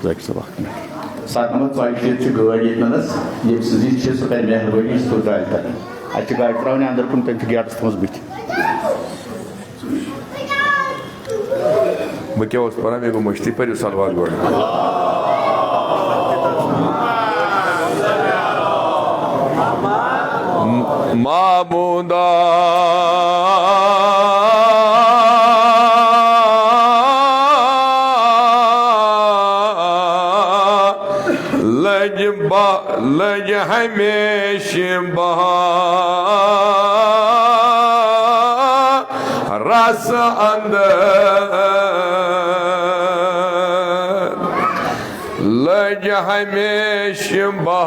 Zaki sabah. Satma Toyşet गाड़ी yes ये सो कर मेहरबानी सो गाड़ी कर अच्छी गाड़ी त्राने अंदर कुन तम गेटस मज बिथ बह क्या पढ़ा मे गो मश्ती पर सलवार गोड़ मामूदा लज हमेशा रस अंदर लज हमेशा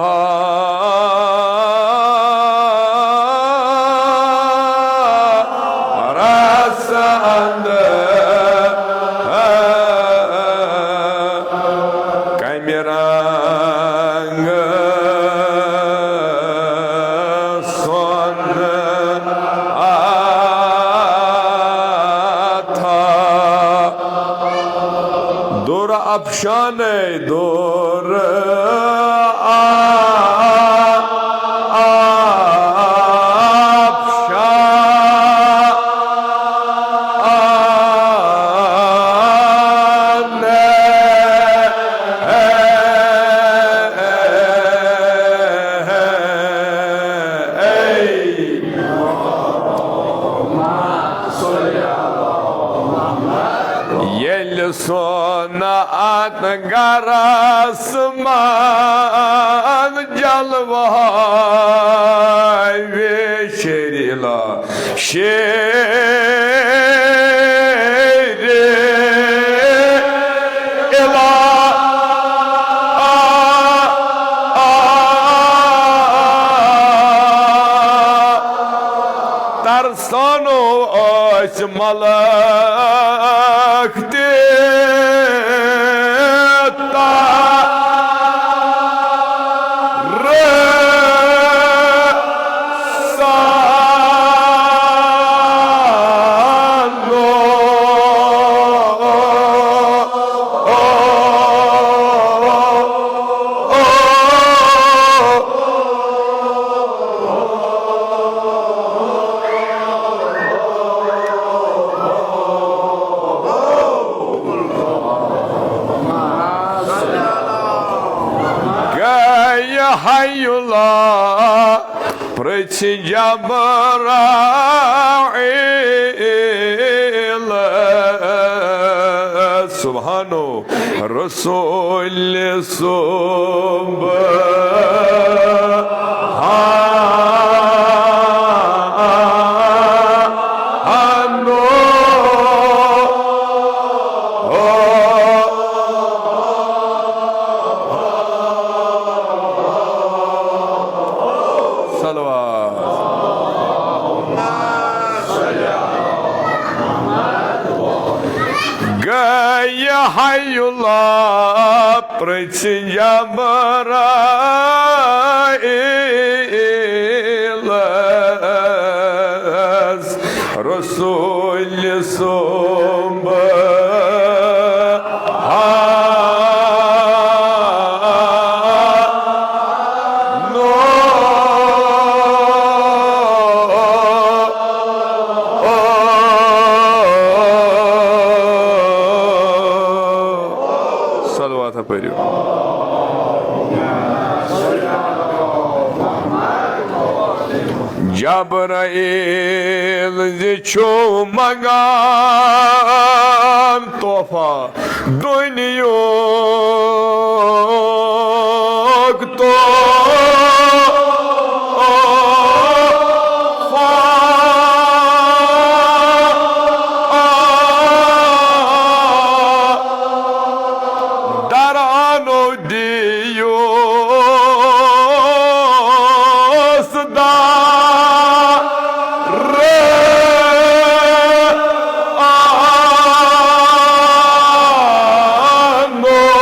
रस अंदर कैमरा अफशान दौर Garasman jalvay ve şerila şeri ila tarsano açmalakti Hayullah Prachijabara Subhanu Rasul Hayullah Prachijabara Rasul Jabrail zichu magan tofa dönüyor darano Dios da no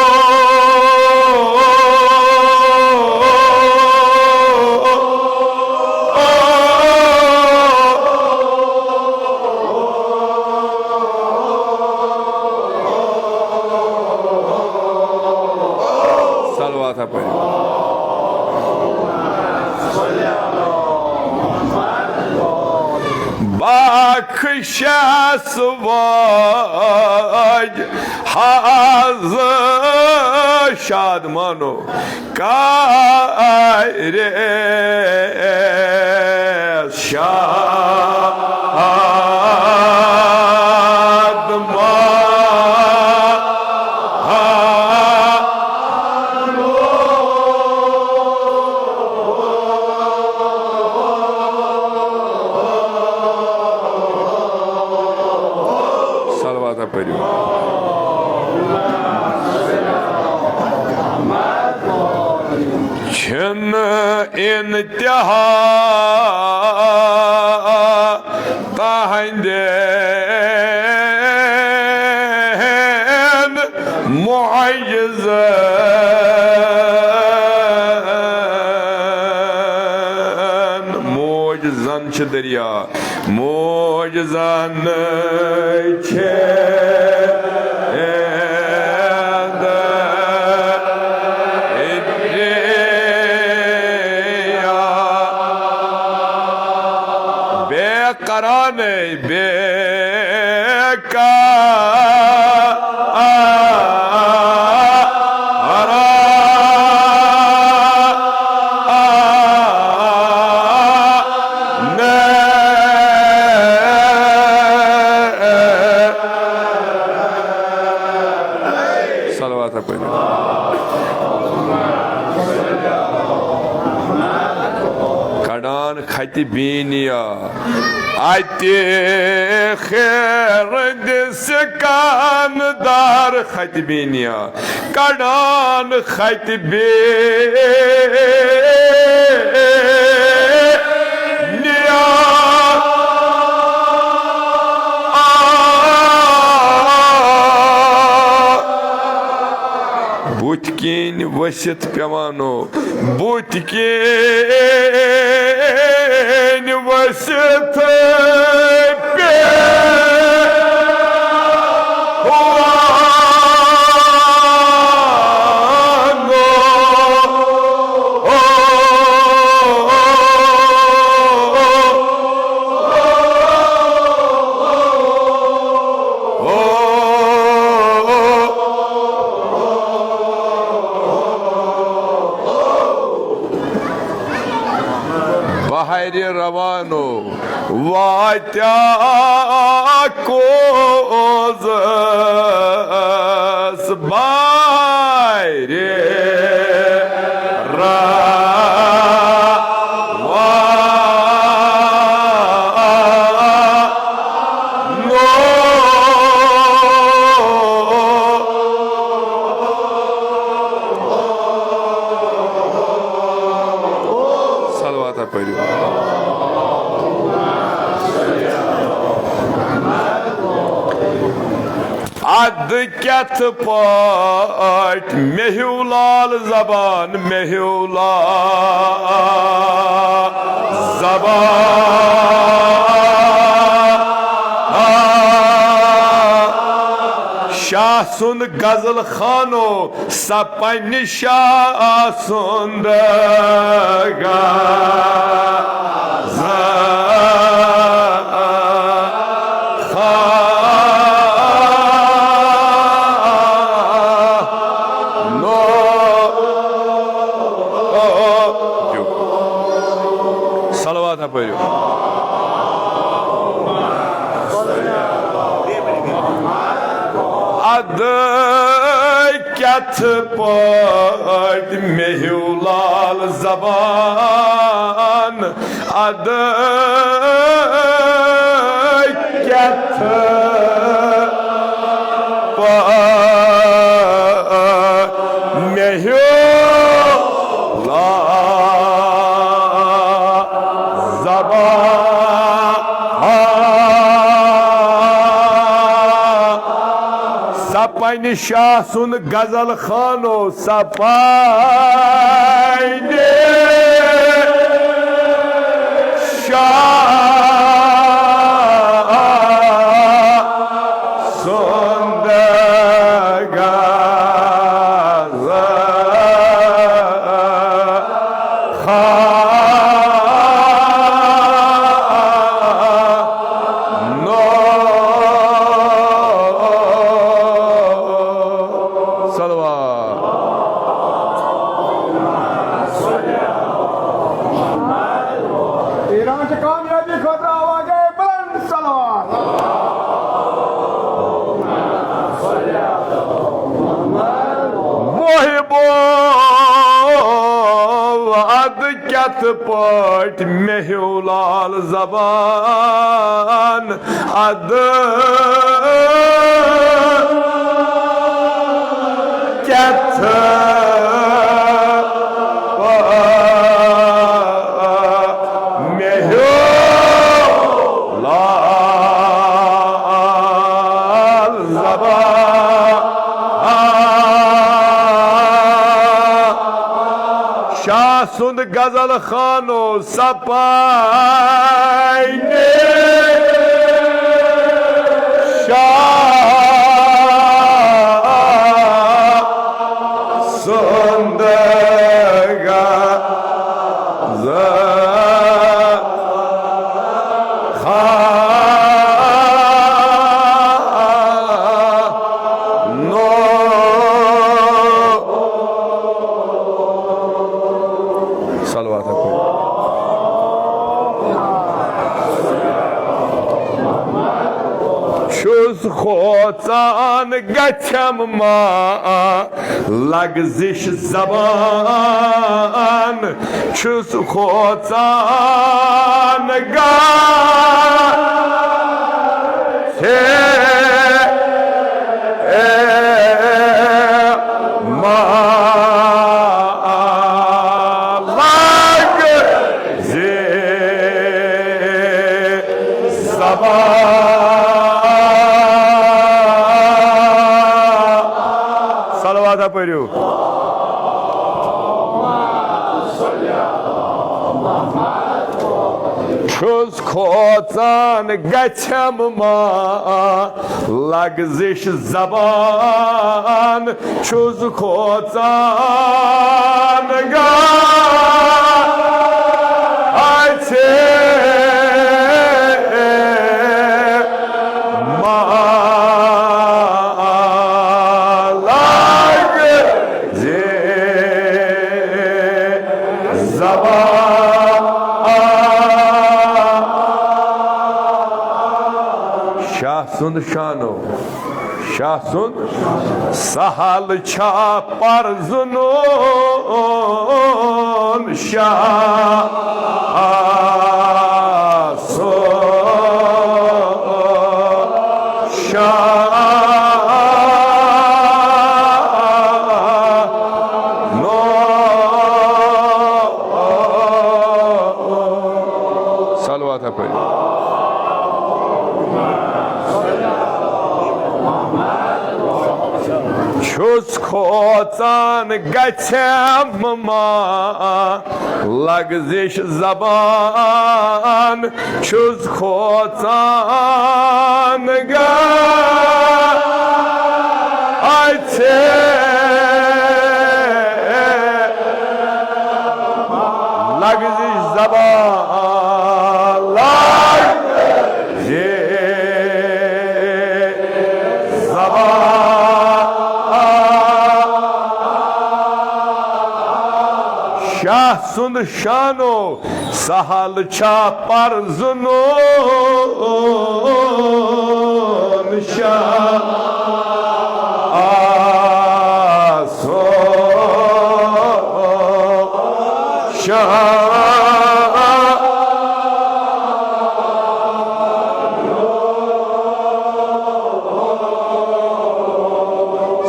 bakışas vaj hazı şadmano kayre salvata pariu. Çın intiha tahinden mucizan çıdır ya mucizan Karane beka Salavata payı. Kadan khati biniya Ati kherdis kandar khatbiniya kadan khatbiniya Butkin vasit pevano Butkin vasit Bahri ravano vatya kozas bahri Salvata pariu. Ad kat pat mehulal zaban mehulal zaban Şahsun gazıl khano sapani şahsun da Salavata pariu. Adı kat pat mehulal zaban Adı kat pat mehulal zaban Sapayni şahsun gazal khano sapayni şahsun gazal ad kət pət mehulal zaban adı kət Sund Gazal Khano Sapayne Shah Sund Khotan gachem ma lagzish zaban chus khotan Pariu. Chus khotan gachem ma lagzish zaban chus khotan Sund Shano Shah Sund Sahal Chapar Zunun Shah Salawat apari Chus khotan gachem ma lagzish zaban chus khotan lagzish zaban Shah Sund Shano Sahal Chapar Zunun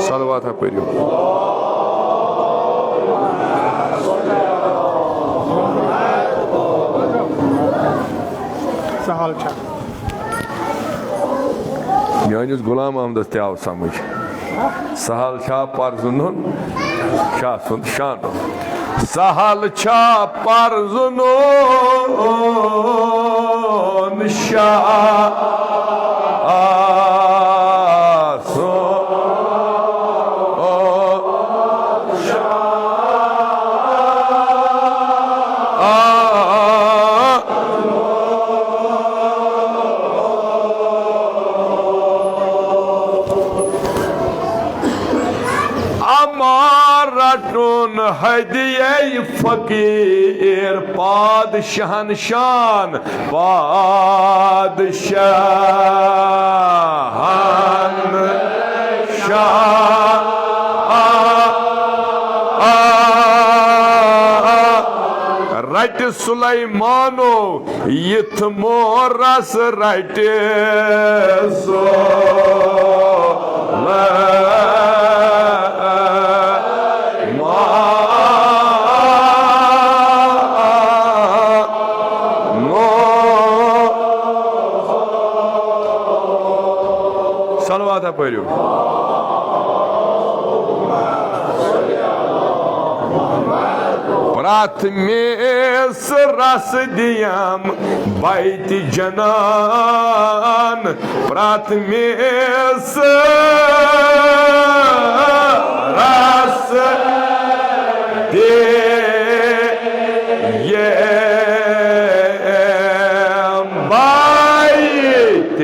Salawat apariu. Sahal Shah. Mianis Gulam Ahmad Tiav Samuj. Sahal Shah Parzunun Shah Sund Shano. Sahal Shah Parzunun Shah Ratun hediye fakir padişahın şan padişahın şan सुलैमानो यथ Morris रटे सो सलवात पढ़ो प्राथमेस रस दियम बैत जनान प्राथमेस रस दे ये बैत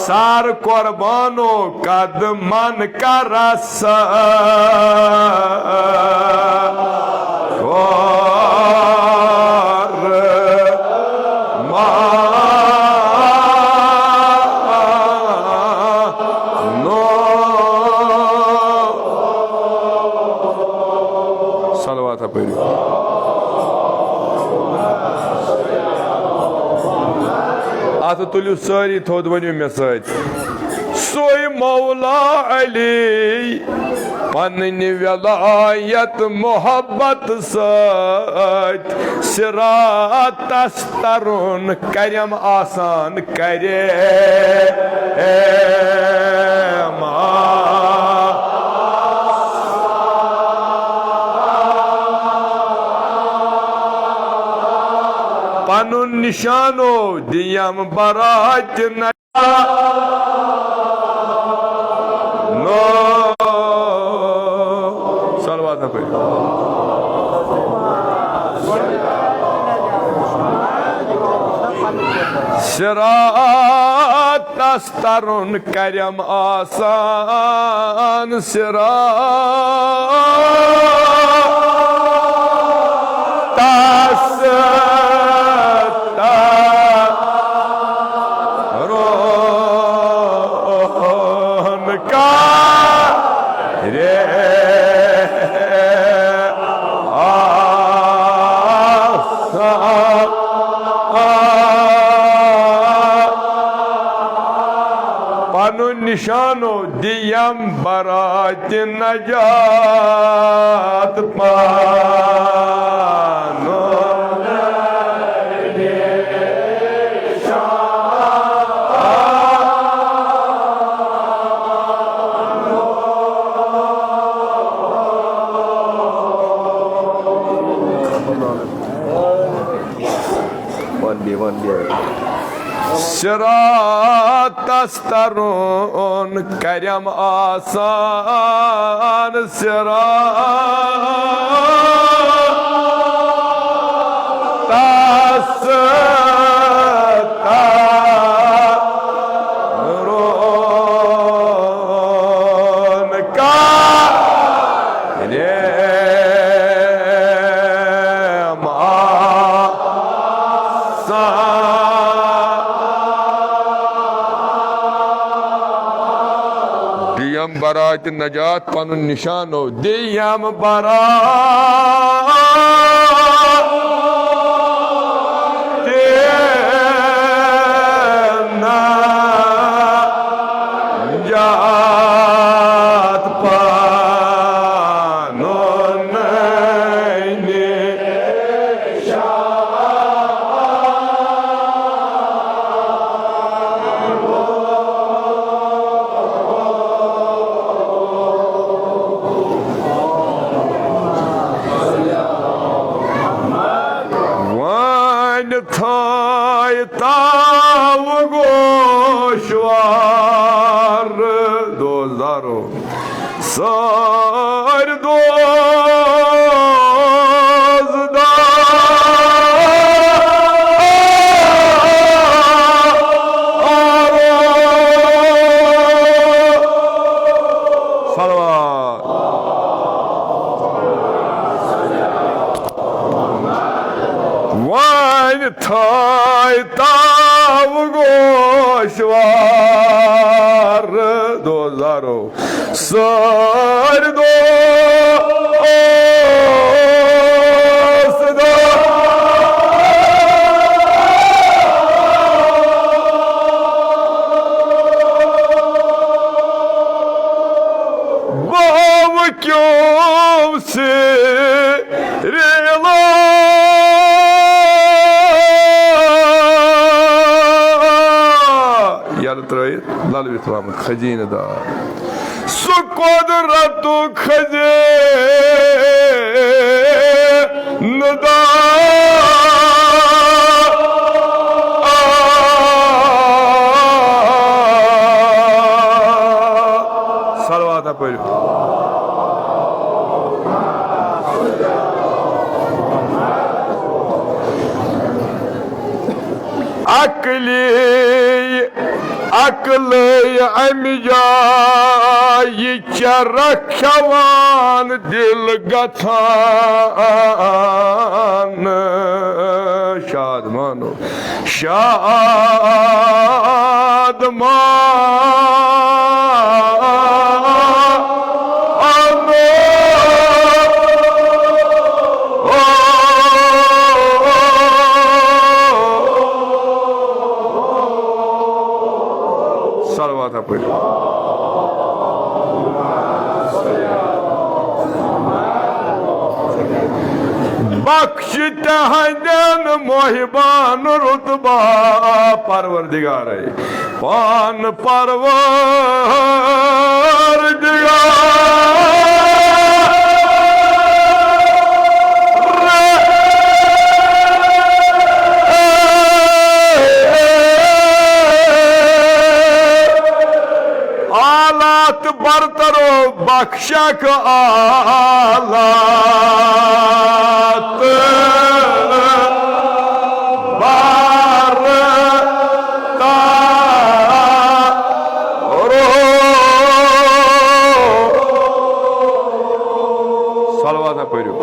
सार कुर्बानो कद मन का रस सलवात पढ़ो अत तुलियो सारी थोद वनियो मे सोई मौला अली पन्नी वलायत मोहब्बत सत सिरातस तरुन करम आसान करे पनुन निशानो दियम बरात न नो सलवात पढ़ो सिरात तरुन करम आसान सिरात निशानो दियम बरात नजात पानो सिरातस तरुन करम आसान सिरातस तरुन करम दियम बरात नजात पनुन निशानो दियम बरात नजात पनुन थाय ताव गोशवार दोजारो सर थाय ताव गोशवार दो रोजारो सर दो क्यों से रेला यार त्रोय लाल विश्राम खजीनदार सुकुदरत खजे नदा सलवात पर अकल अमिजाई रखवान दिल गथान शाद मानो शाद सलवात पर बख्श तहजन मोहिबान रुतबा परवरदिगार है पान आलात बरतरो बख्शक आलात सलवात पढ़ो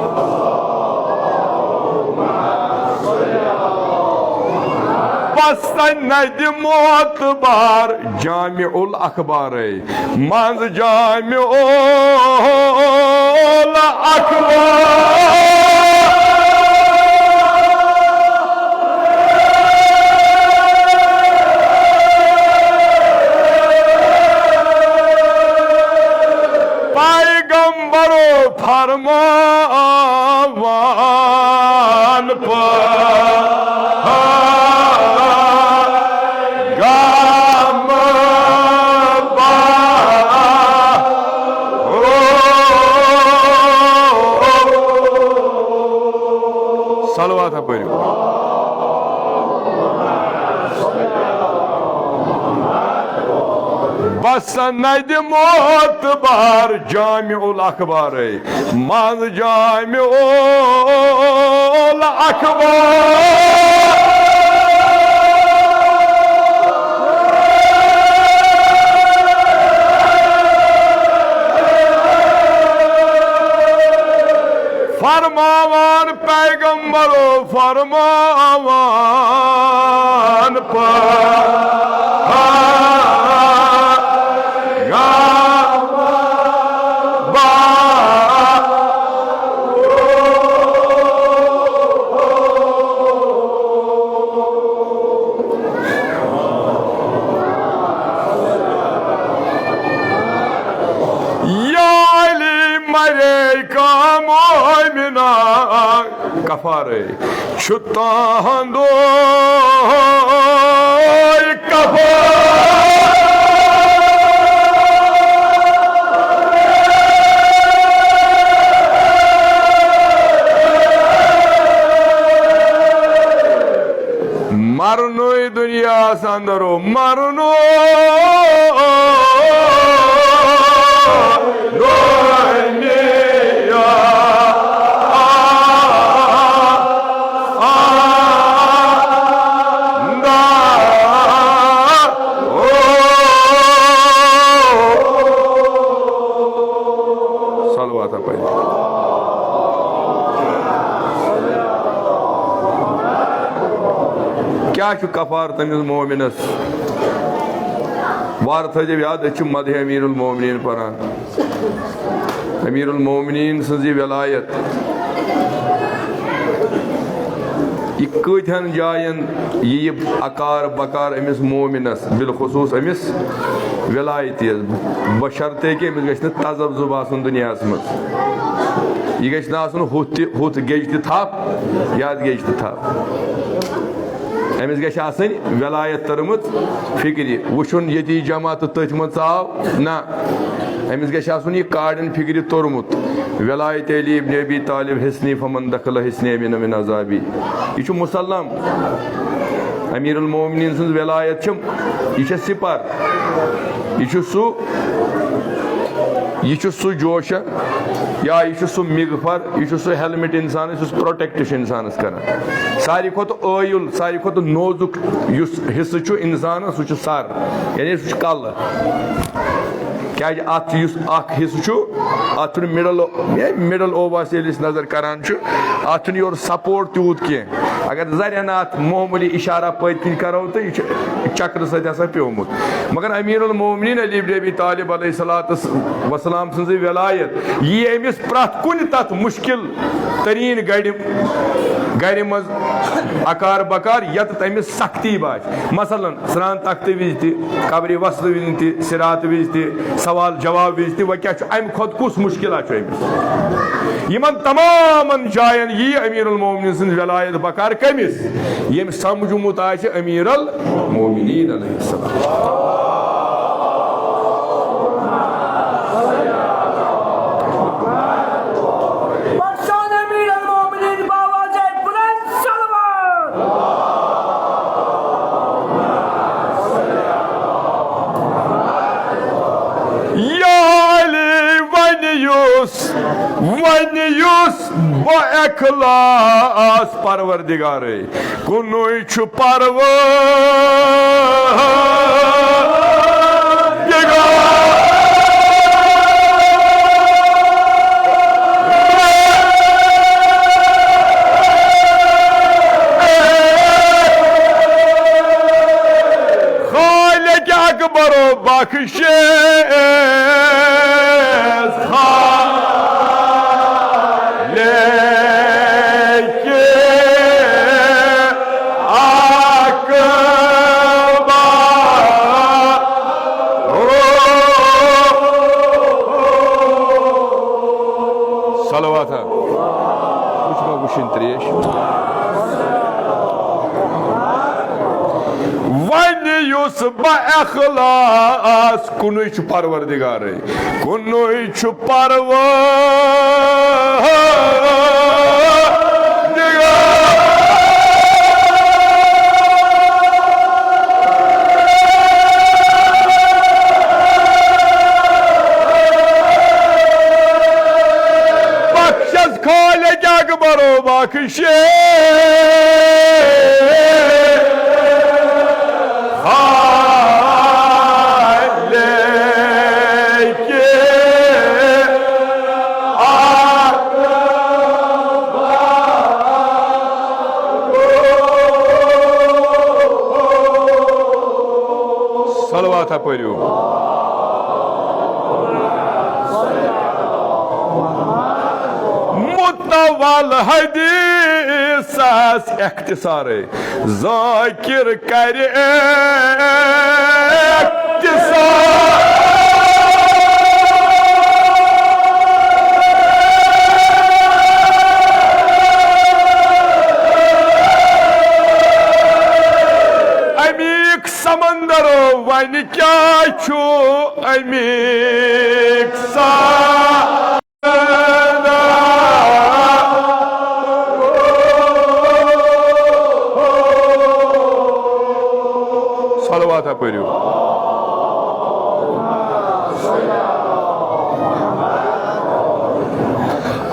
नद मोतबार जामि उल अखबार मंज जामि उल अखबार पैगंबरो फरमान सलवात पढ़ो बस नद मोतबार जामि उल अखबार मंज जामि उल अखबार फरमान पैगंबरो फरमान कफारे छुतांदो मरनो दुनिया संदरो मरनो क्या कफार तमिस मोमिनस वार थजो याद मदह अमीरुल मोमिनीन परान अमीरुल मोमिनीन सजी वलायत यह कथन जायन यह अकार बकार अमिस मोमिनस बिलखसूस अमिस वलायत बशर्ते कि अमिस गछ तजब जुब आसन दुनिया मज यह गछ हुत गेज थप याद गेज थप अमिस गछ आसन वलायत तरमुत फिक्रि वुचुन यती जमा तो तथ मज आव ना अमिस गछ आसन यह काड़न फिक्रि तोरमुत वलायत अली इब्न अबी तालिब हिस्नी फमन दखल हिस्नी मिन अजाबी यह मुसल्लम अमीरुल मोमिनीन सन्ज वलायत यह सिपर यह सु जोश या यह सु मिगफर यह सु हेलमेट इंसान प्रोटेक्ट इंसान कर सारी खुद आयुल सारी खुद नोजुक हिस्स इंसान सह सर यानी सह कल क्या अत हिस्स अत मिडल ओवास नजर करान अत योर सपोर्ट तूत कह अगर जरियन अत मामूली इशारा पत्किन करो तो यह चक्र ससा प्योमुत मगर अमीरुल मोमिनीन अली इब्न अबी तालिब अलैहिस्सलातु वस्सलाम सन्ज वलायत यह अमिस प्रथ कुन तथ मुश्किल तरीन गर मज अकार बकार यत अमिस सख्ती बाश मसलन स्नान तख्त विज कब्र वसल विज सिरात विज सवाल जवाब विज वह क्या अम खुद कुस मुश्किल यमन तमाम जायन यी अमीरुल मोमिनीन सन्ज वलायत बकार कमिस यम समझमुत अमीरुल मोमिनीन अलैहिस्सलाम बखलास परवरदिगार कुनुई छु खालिक अकबरो बख्शे बखलास कुनुई छु परवरदिगार कुनुई छु बख्शस खालिक अकबरो बख्शे पढ़ो मुतवल हदीस इख्तिसार जाकिर करे वन क्या छु अमीक सलवात पढ़ो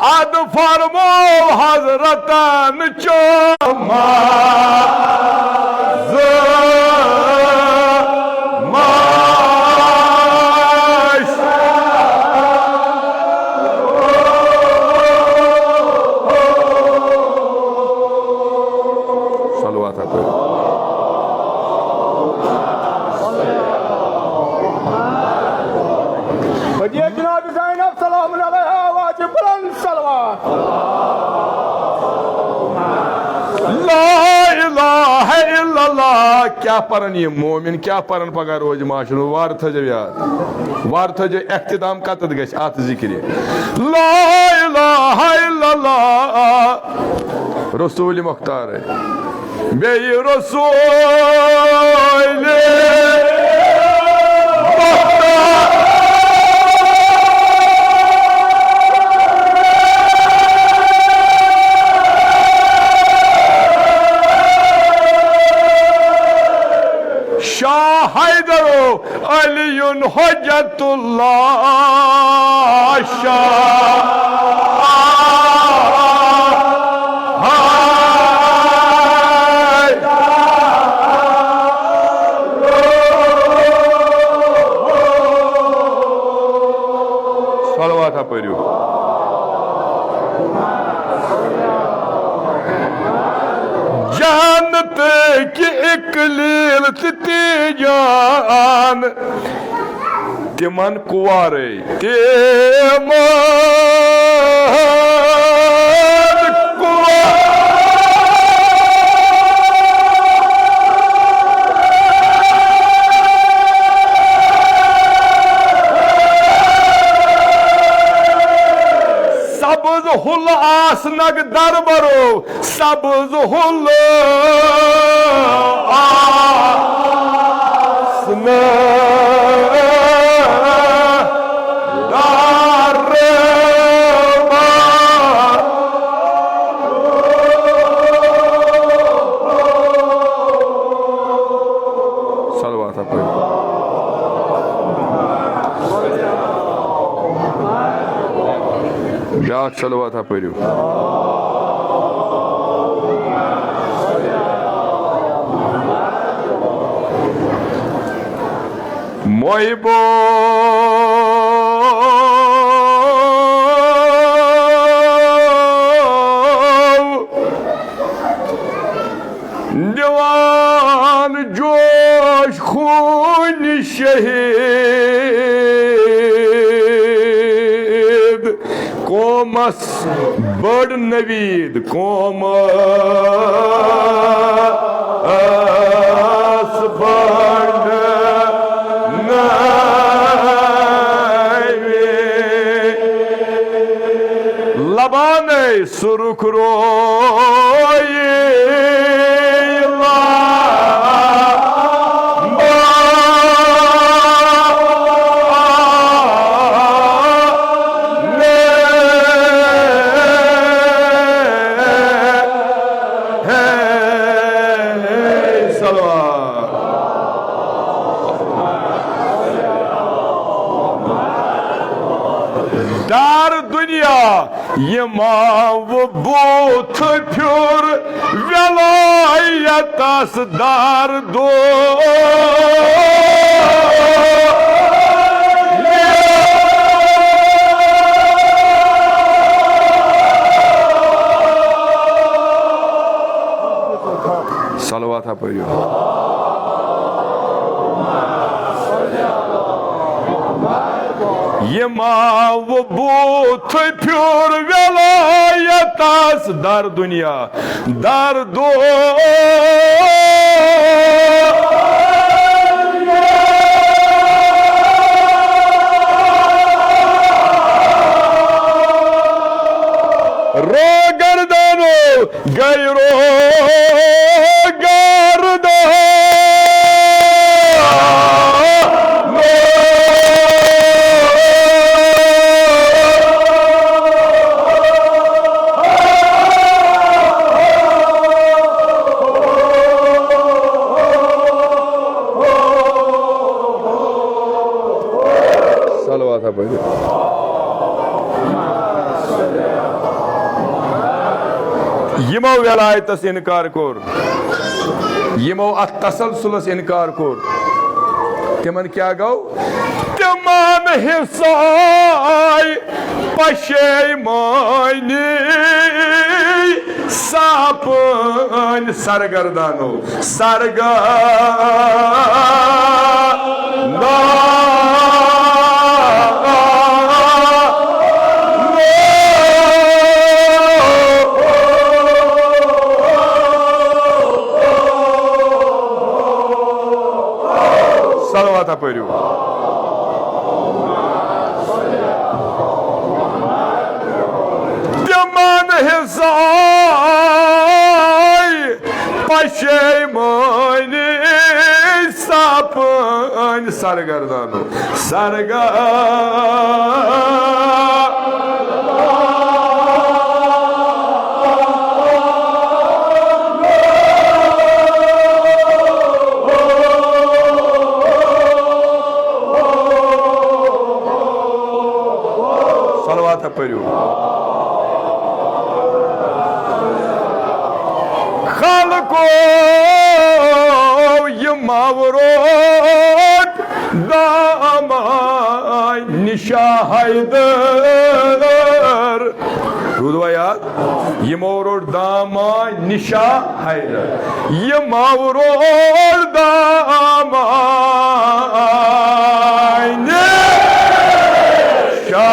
अद फरमो हजरतन चो क्या परन ये मोमिन क्या परन पगह रोज माशर वार थजो याद वार थजो एख्तिताम कतत गछ अत जिक्र ला इलाहा इल्लल्लाह रसूल मुख्तार बेई रसूल शाह हैदरो अलीयुन हुज्जतुल्लाह सलवात पढ़ो जानत कि इकलील जान तिमन कुवारे सब्ज हुल आसनग दरबरो सब्ज हुल सलवात पढ़ो मोहिबो दीवान जोश खून शहीद कोमस बड़ नवीद कोमस बड़ लबाने सुरुख रोए दार दुनिया ये माव बूथ फ्योर वेलायतस दार दो सलवात पढ़ो ये माव बूथ फ्योर वेलायतस दर दुनिया दर दो रो गर्दानो गैरो गर्दा यमो वेलायतस इनकार कोर यमो अत तसलसुलस इनकार कोर तिमन क्या गौ तिमन हिसाय पशेमानी सापन सरगर्दानो सरगर्दानो पढ़ू। तिमन हिसाय पशेमानी सपन सरगर्दानो सलवात पढ़ू। खलको ये मावरोट दामाय निशा हैदर रूदवा याद ये मावरोट दामाय निशा हैदर ये मावरोट दामाय निशा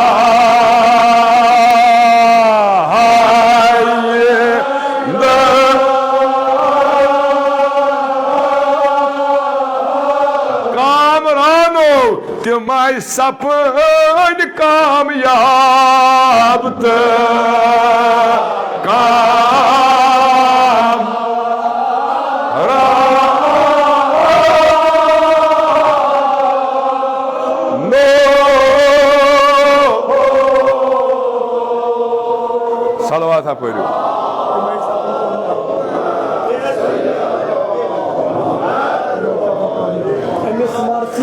तिमाय सपन कामयाब काम नो सलवात पढ़ू।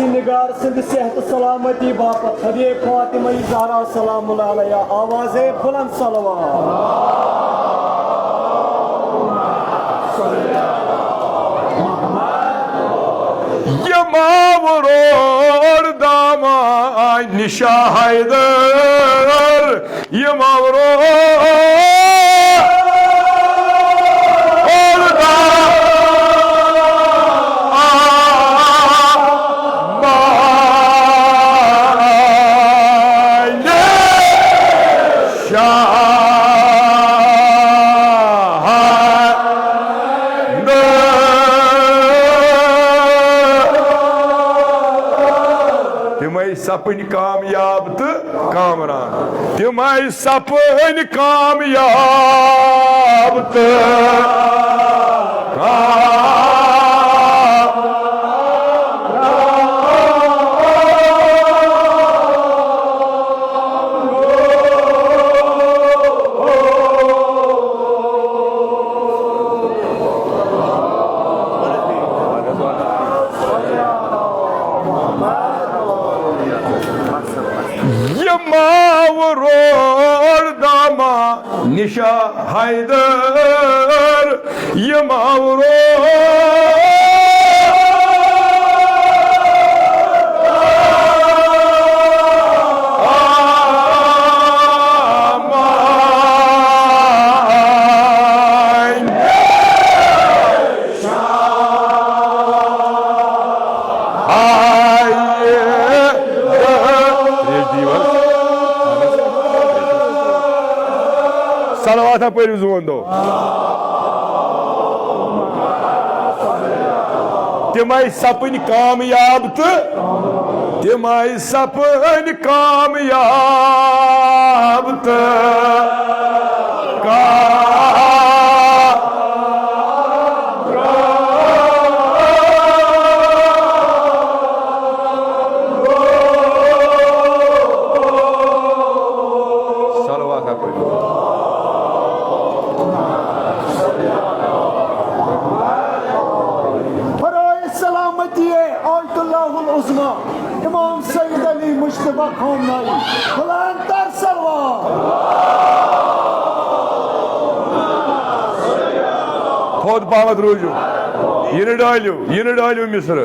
निगार सिंध सेहत सलामती बापत हदे फातिमा ज़हरा सलामुल अलैहा आवाज़े बुलंद सलवात। ये मावरोर दामाय निशा हैदर ये मावरोर सपन कामयाब तो कामरान तिमाय सपन कामयाब तो मावरोर दामा निशा हैदर ये मावरोर सलवात पढ़ू जोन दो तिमाय सपन कामयाब तो तिमाय सपन कामयाब तो सलवात पढ़ू। इमाम सईद अली मुश्तबा खाननाई बुलंदतर सलवात। खुद पावत रोजू ये डालू मिस्र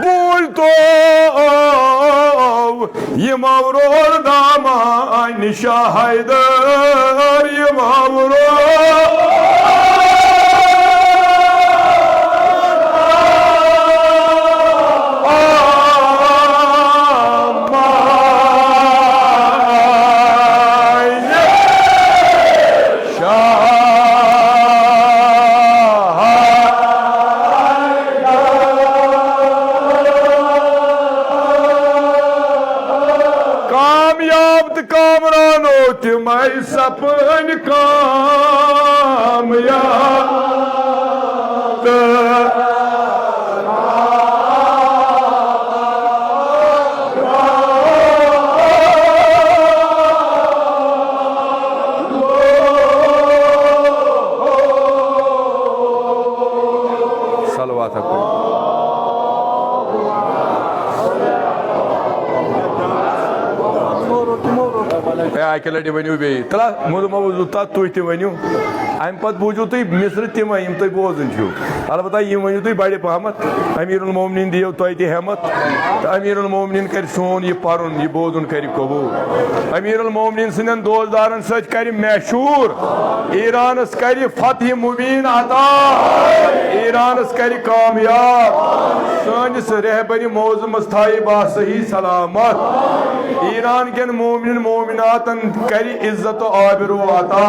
बोल तो ये मावरोर दामा निशा हैदर ये मावरोर मैं सपन कामयाब सलवात आके लटि वनु बे तला मुद मौजू तत तुह ति वनु अम पत बूझू तुम मिस्र तम यम तुम बोजन छो अलबत्ता यम वनु तुम बड़े पहमत अमीरुल मोमिनीन दियो तुह ति हेमत अमीरुल मोमिनीन कर सोन यह पर्न यह बोजन कर कबूल अमीरुल मोमिनीन सिंदन दोस्तदारन सत कर मशहूर ईरानस कर फतह मुबीन अता ईरानस कर कामयाब सानिस रहबरी मौजमस थाई बा सही सलामत ईरान केन मोमिन मोमिनातन करी इज्जत आबरू अता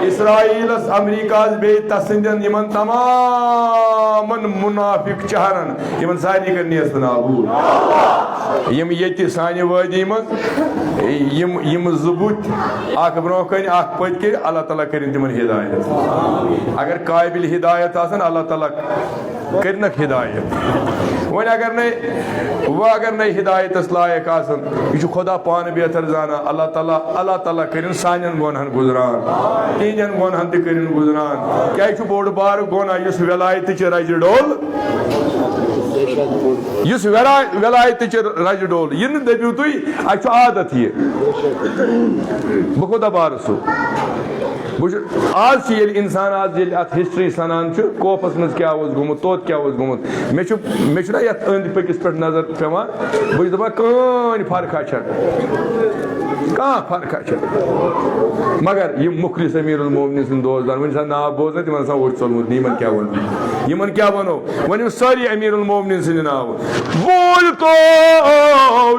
इसराइलस अमेरिका बे तसिंदन यमन तमामन मुनाफिक चेहरन यमन सारी कर नेस्त नाबूद यम येति सानि वादी मज यम जुबुत अख ब्रो कन अख पत के अल्लाह ताला करिन तिमन हिदायत अगर काबिल हिदायत आसन अल्लाह ताला करनक हिदायत वन अगर नहीं हिदायत लायक आसन यह खुदा पान बेहतर जाना अल्लाह ताला करिन सानन गुनहन गुजरान तीन गुनहन ति करिन गुजरान क्या बोड़ बार गुना इस वलायत रज डोल इस वलायत रज डोल यह दबियो तुम अ आदत यह बह खुदा बार सो आज इंसान आज अत हिस्ट्री सनान कोपस मज क्या गुमुत तोत क्या गुमुत मे ये अंद पकिस पे नजर पेवान बस दपान कहीं फर्का कहाँ फर्का मगर यह मुखलिस अमीरुल मोमिनीन सिंद दोस्तदार वन नाव बोजन तिम वोट चलमुत यमन क्या वनो वन सारी अमीरुल मोमिनीन सिंद नाव बोल तो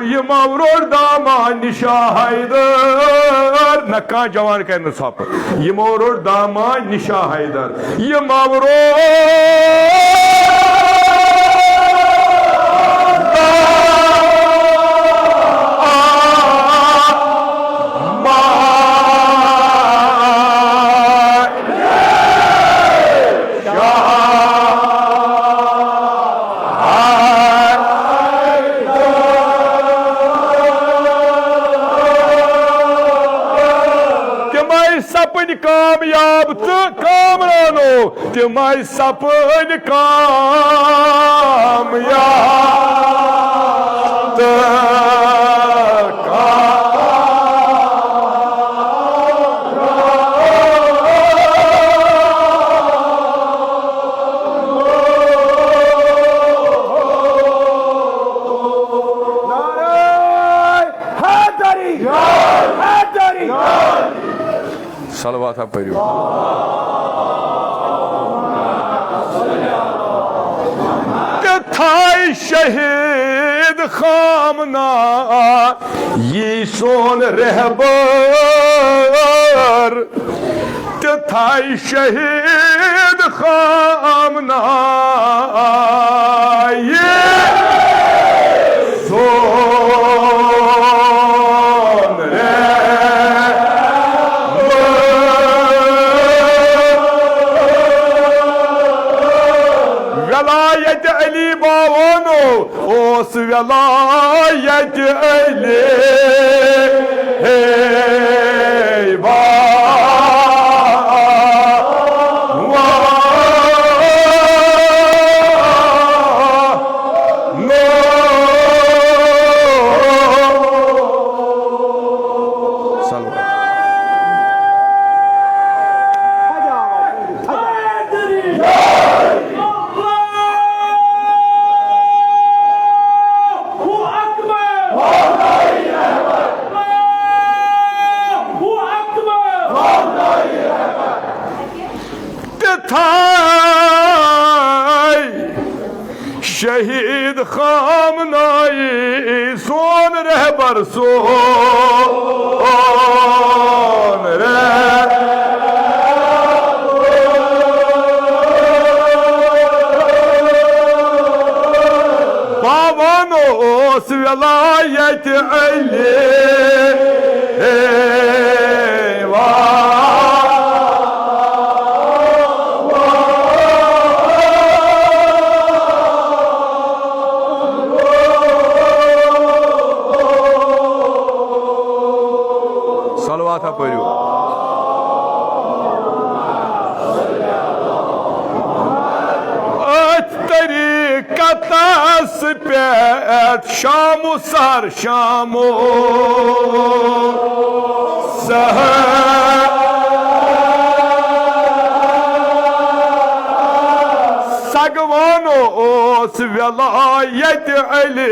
ये मवरोर दामान निशा हैदर न कह जवान कर सप ये मवरोर दामान निशा हैदर ये मवरोर कामयाब तो कामरानो तिमाय सपन कामयाब सलवात पढ़ो थाई शहीद खामना ये सोन रहबर थाई शहीद खामना ये सोन वलायत अली बावानो ओस वलायत अली शहीद खामनाई सोन रहबर सोन पावानो ओस वलायत अली सेहत शामो सर शामो सेहत सगवानो ओस वलायत अली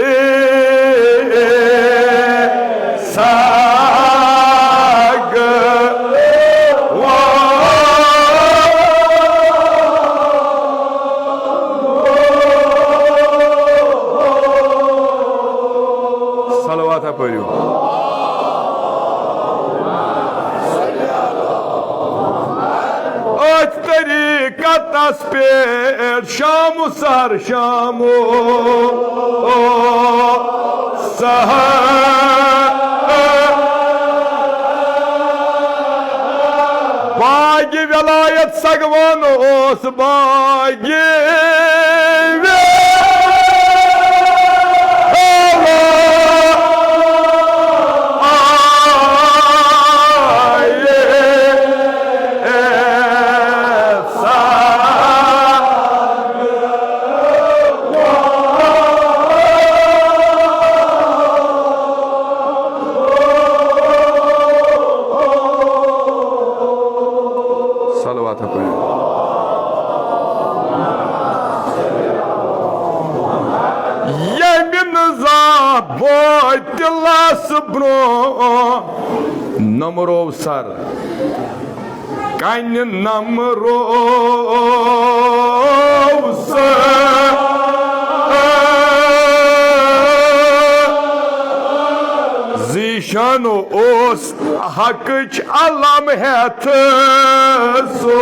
सलवात पढ़ो तरीका तस्पेर शाम सर शामो बागी वलायत सगवान ओस बागी ब्रो नमरो सर कन नमरो जीशानो ओस हकच अलम हेथ सो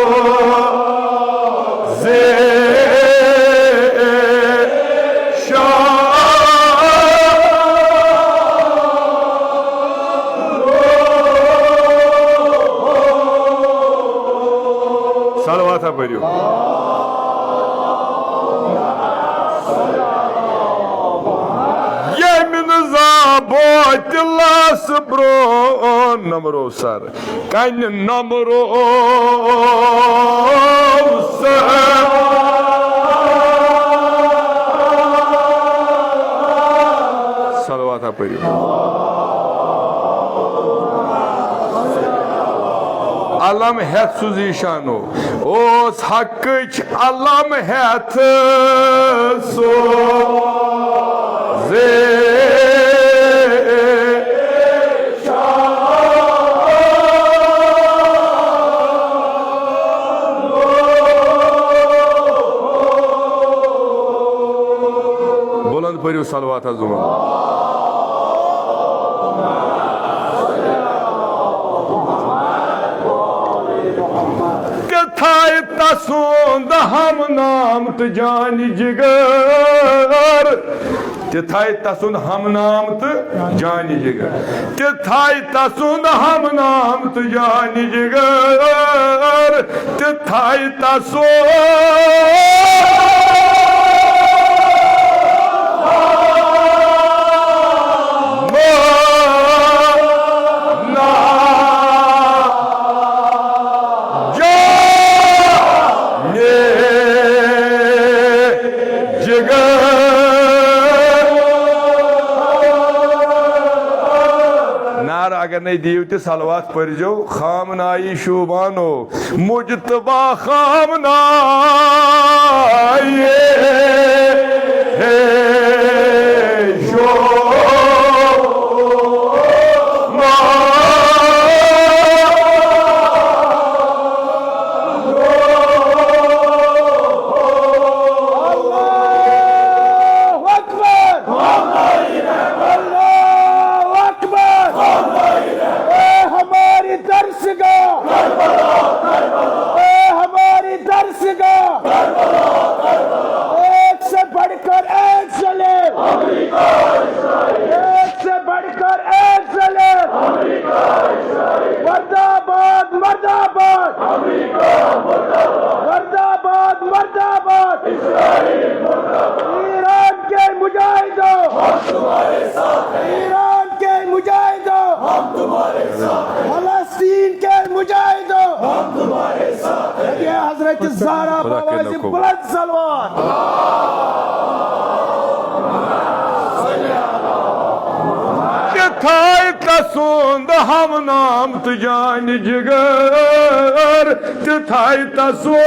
जे सलवात पढ़ो बोतलास ब्रो नमरो सर कन नमरो सलवात पढ़ो अलम हेथ सुजीशानो ओस हकच अलम हेथ सो जे बुलंद पढ़ो सलवात जुमा तसुंद हम नाम तो जान जिगर तिथाय तसुंद हम नाम तो जान जिगर तिथाय तसुंद हम नाम तो जान जिगर तिथाय अगर नहीं दीव तो सलवात पढ़ो खामनाई शुबानो मुजतबा खामनाई सुंद हम नाम तो जान जिगर तिथाई तसो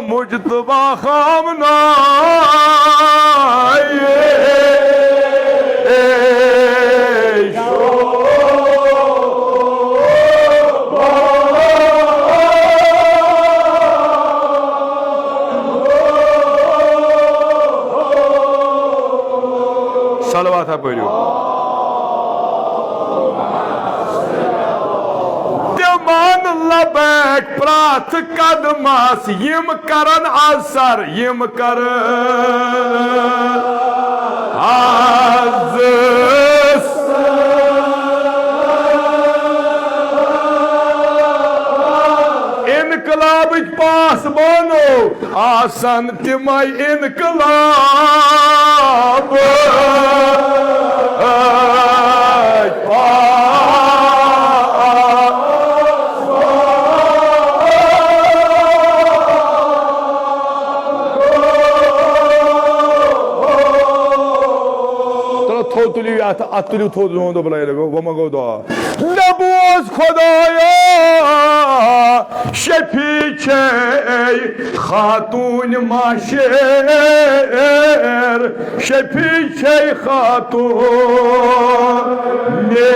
मुजतबा खामना सलवात पढ़ो मान लबैक प्राथ कदमास यम करन असर यम कर इनकलाब पास बनो आसन तिमय इनकलाब तुलियो थोद दो बुलाए लगो वो मगो दो नबूज खुदाया शफी छे खातून माशेर शफी छे खातून ने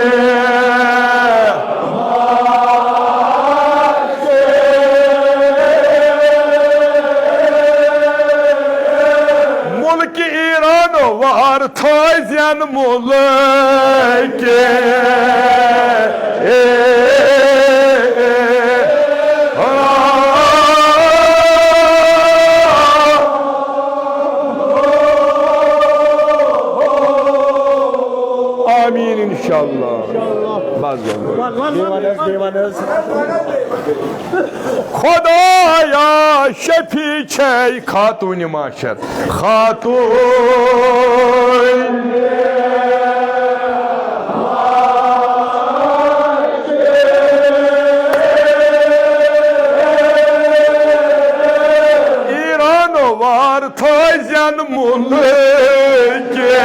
वार थाइजन मुल्के आमीन इंशाअल्लाह खुदाया शफी छे खातून माशर खातून ईरान वार थाइजन मुल्के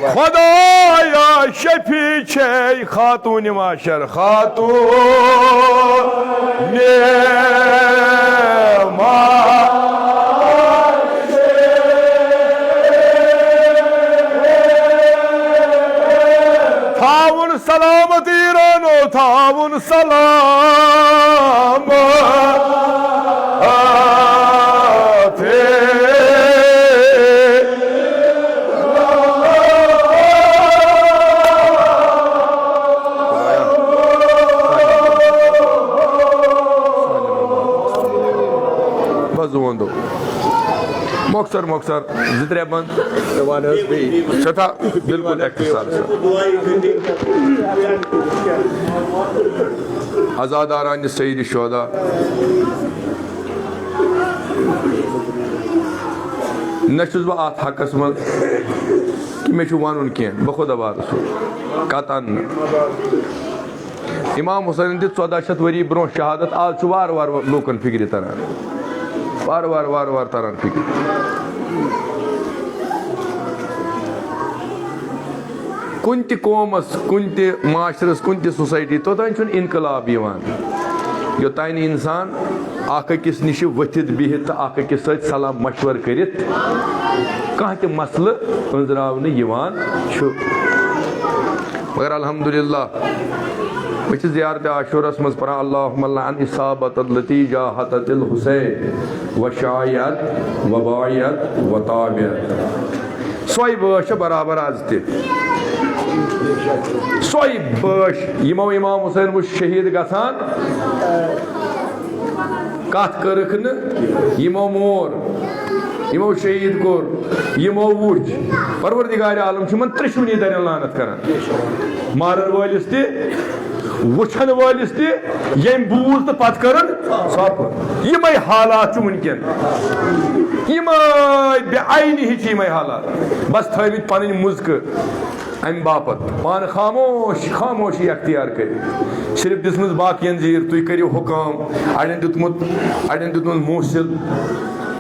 खुदाया शफी छे खातून माशर खातून थाउन सलामती रानो थाउन सलाम मोक्सर मोक्सर जित्रे बंद शता बिल्कुल एक्टिसार आजादारान सईद शोदा नशुस बह अत हकस मज मे वन कह बखुदा रसूल कतन इमाम हुसैन दी 1400 वरी ब्रो शहादत आज वार वार लोकन फिक्र तरह वार वार वार वार तरह फिक्र कुन ति कौमस कुन ति माशरस कुन ति सोसाइटी तोतान इनकलाब योतान इंसान अकिस नश वथित बिहित अकिस सलाह मशवर करित कह ति मसल अंजरावन मगर अल्हम्दुलिल्लाह बह ज़ियारत आशूरस मज पढ़ा अल्लाहुम्मा अन इसाबत लती जाहत हुसैन व शायत व बायत व ताबियत सोई बह बराबर आज ते सोई बश यमो इमाम हुसैन वो शहीद गसान कत करक न यमो मोर यमो शहीद कोर यमो वुच परवरदिगार आलम छुमन त्रिशुनी दर लानत करन मारन वालिस ते वुचन वालिस ते यम बूज तो पत करन सप यमय हालात वुनकन यमय बेआईनी हिच यमय हालात बस थमित पन मुजक अम बापत पान खामोश खामोशी अख्तियार कर सिर्फ दिसमस बाकियन जीर तुम करो हुकम अड़न दुतमुत मूसिल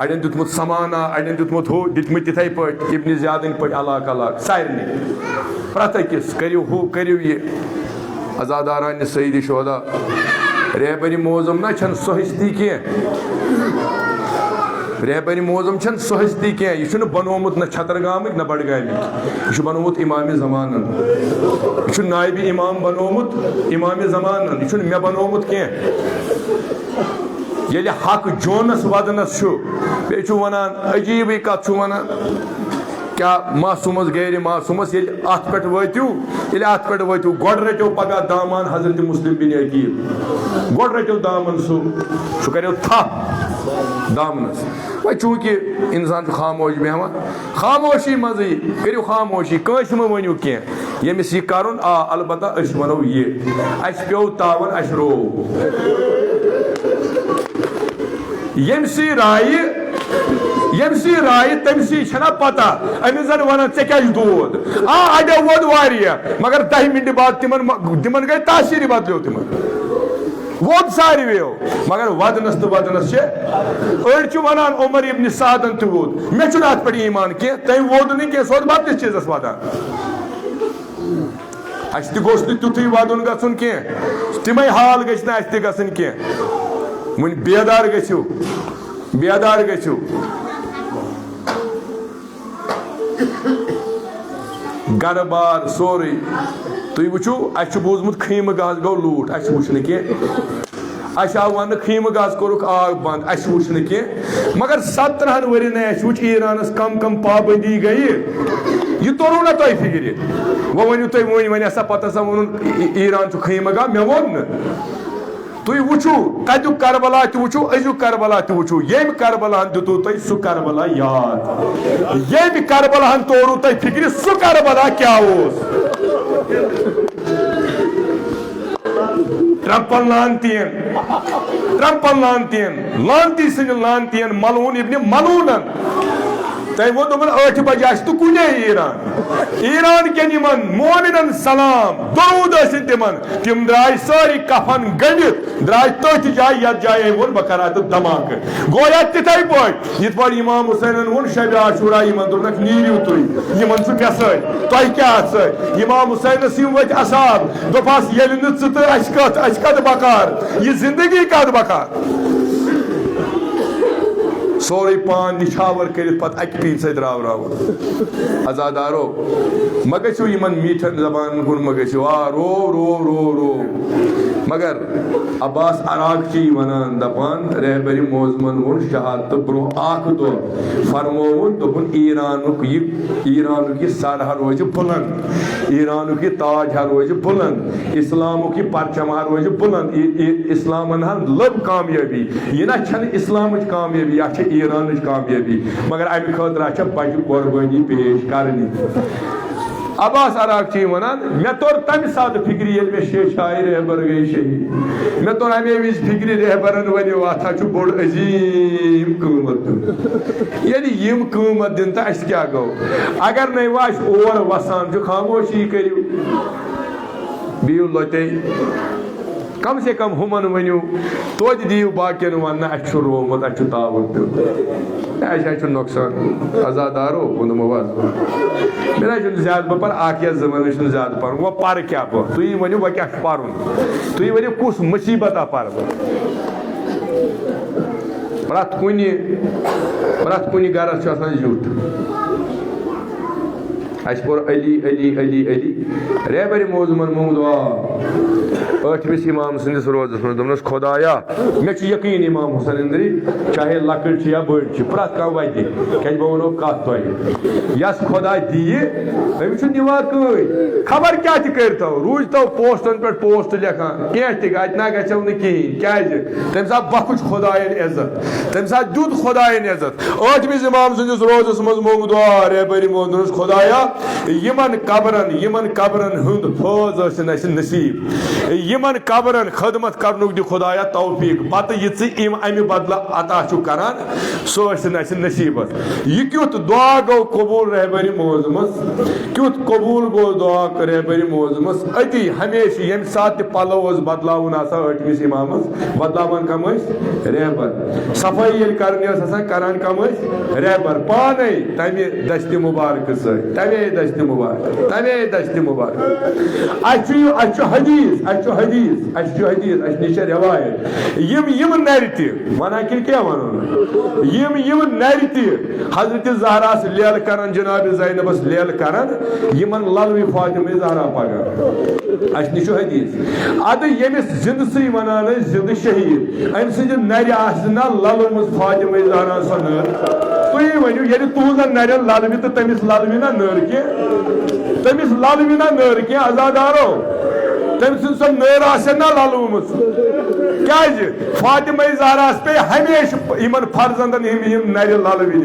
अड़न दुतमुत समाना अड़न दुतमुत हो दितमुत तिथै पट इब्न ज़ियादन पट अलाक अलाक सारने प्रत अकिस करो हु करो ये आज़ादारान सईद शुहदा रहबरी मोज़म ना छन सहस्ती कह रहबरी मोज़म छन सहस्ती कह यह बनोमुत न छतरगामिक न बडगामिक यह बनोमुत इमाम ज़मानन यह नायब इमाम बनोमुत इमाम ज़मानन यह मे बनोमुत कह ये हक जोनस वदनस बे वनान अजीब कत वनान क्या मासूमस गैर मासूमस ये अत पे वतु गोड रटो पगह दामान हजरत मुस्लिम बिन अकील गोड रटो दामन सह करो थप दामनस वह चूंकि इंसान खामोश बेहवान खामोशी मजी करो खामोशी कंस मे वनु कह यमिस यह कर अलबत्ता वनो ये अस पे तावन अस रो यमसी राय तमसी छना पता अमिस जन वन ऐ क्या दोद अड़ो वोद वारिया मगर 10 मिनट बाद तिमन गई तासीर बदलो तिमन वोद सारवेो मगर वदनस तो वदनस अड़ वनान उमर इब्न सादन तो वोद मे अत पे ईमान कह तम वोद नहीं कह सो बदलिस चीजस वदान अस गोस तुथु वदन गन कह तमें हाल गस गन कह वन बेदार गो गर बार सोरे तुम वो अस बूजमुत खीम गाज गो लूट अस वुन कह अस आव वन खीम गाज कोरुक आग बंद अस वुन कह मगर 17 वरी वो ईरानस कम पाबंदी गई यह तोरू ना तुम फिक्र वो वनु तुम वन वन पता वो ईरान खीम गा मे वो तुम वुचु तु करबला वो अजु करबला वो यम करबला दितु तुम सह करबला याद यम करबला तोरू तुम फिक्र सह करबला क्या ट्रम्पन लानती सन लानतियन मलून इब्न मलूनन तम वो दोपन 8 बजे तो कुने ईरान के मोमिनन सलाम दरूद तिमन तिम द्राय सारी कफन गंडित द्राय तथ जाय यथ जाय वो बह कर धमाक गोया तिथे पे ये पे इमाम हुसैन वो शब आशूरा दोनक नीरियो तुम मे सह क्या सह इमाम हुसैनस वत असाब दोपस ये कत बकार यह जिंदगी कत बकार सोरे पान निछावर कर अक पीन सत राव आजादारो म गो मीठन जबान कुन म गो रो रो रो रो मगर अब्बास अराक वनान दपान रहबरी मोज़मन वो शहादत ब्रो दो फरमोन दोपन ईरान यह सर रोज बुलंद ईरान यह ताज रोज बुलंद इस्लाम यह परचम रोज बुलंद इस्लामन लब कामयाबी यह ना इस्लाम कामयाबी यह ईरान कामयाबी मगर अमे खतर बच्चे कुर्बानी पेश करनी अब्बास अराक वनान मे तोर तम सात फिक्र ये मे शेषाई रहबर गई शहीद मे तोर अमे विज फिक्र रहबरन वो अत बोड़ अजीम कूमत यम कूमत दिन तो अस क्या गो अगर नहीं वह और वसान खामोशी करू बिहू लोते कम से कम हुमन वनु तो दिव बाकियन वन अस रोमुत अस तावन अस नुकसान आजादारो वोनमो मे ज्यादा बह पर आकिया जमान ज्यादा पर वो पर क्या बह तुम वनु वह क्या पर तुम वनु कुछ मुसीबत पर प्रत कुन गरस झूठ अस पोर अली अली अली अली रहबरी मोज़मन मोहम्मद 8मिस इमाम सन्दस रोजस मज दोपनस खुदाया मे यकीन इमाम हुसैन इंदरी चाहे लकड़ या बड़ प्रत कह वत क्या बह वो कत तुह यस खुदा दी तमिस निवा कई खबर क्या तो रूज तो पोस्टन पे पोस्ट लेखान कह ना गो नी कहें क्या तम सा बख्श खुदायन इज्जत तम सा दुत खुदायन इज्जत 8मिस इमाम सन्दस रोजस मज मोंग दुआ रहबरी मोदस खुदाया यमन कबरन हुंद फौज नसीब यमन कबरन खदमत करनुक दि खुदाया तौफीक पत यि अमि बदला अता करान सो नसीब यह क्युत दुआ गो कबूल रहबरी मोजमस क्युत कबूल गो दुआ रहबरी मोजमस अति हमेशा यम सात पलो बदलावन 8मिस इमामस बदलावन कम रहबर सफाई ये करने करान कम रहबर पाने तमे दस्त मुबारक तमे दस्त मुबारक हदीस निश रवायत यम नर तना कि क्या वन यम नर हजरत जहरा लेल कर जनाब ज़ैनबस लेल कर यमन ललवी फातिमा जहरा पगह निश हदीस अद यमिस जिंद सी वनान जिंद शहीद अम सद नर ना ललवमज फातिमा जहरा सो नर तुम वनु ये तुहन नर ललवि तो तमिस ललवि ना नर तमिस ललवि ना नर क्या आजादारो तम सो नर ना ललवमज क्या फातिमा जहरा पे हमेशा इन फर्जंदन नर ललविन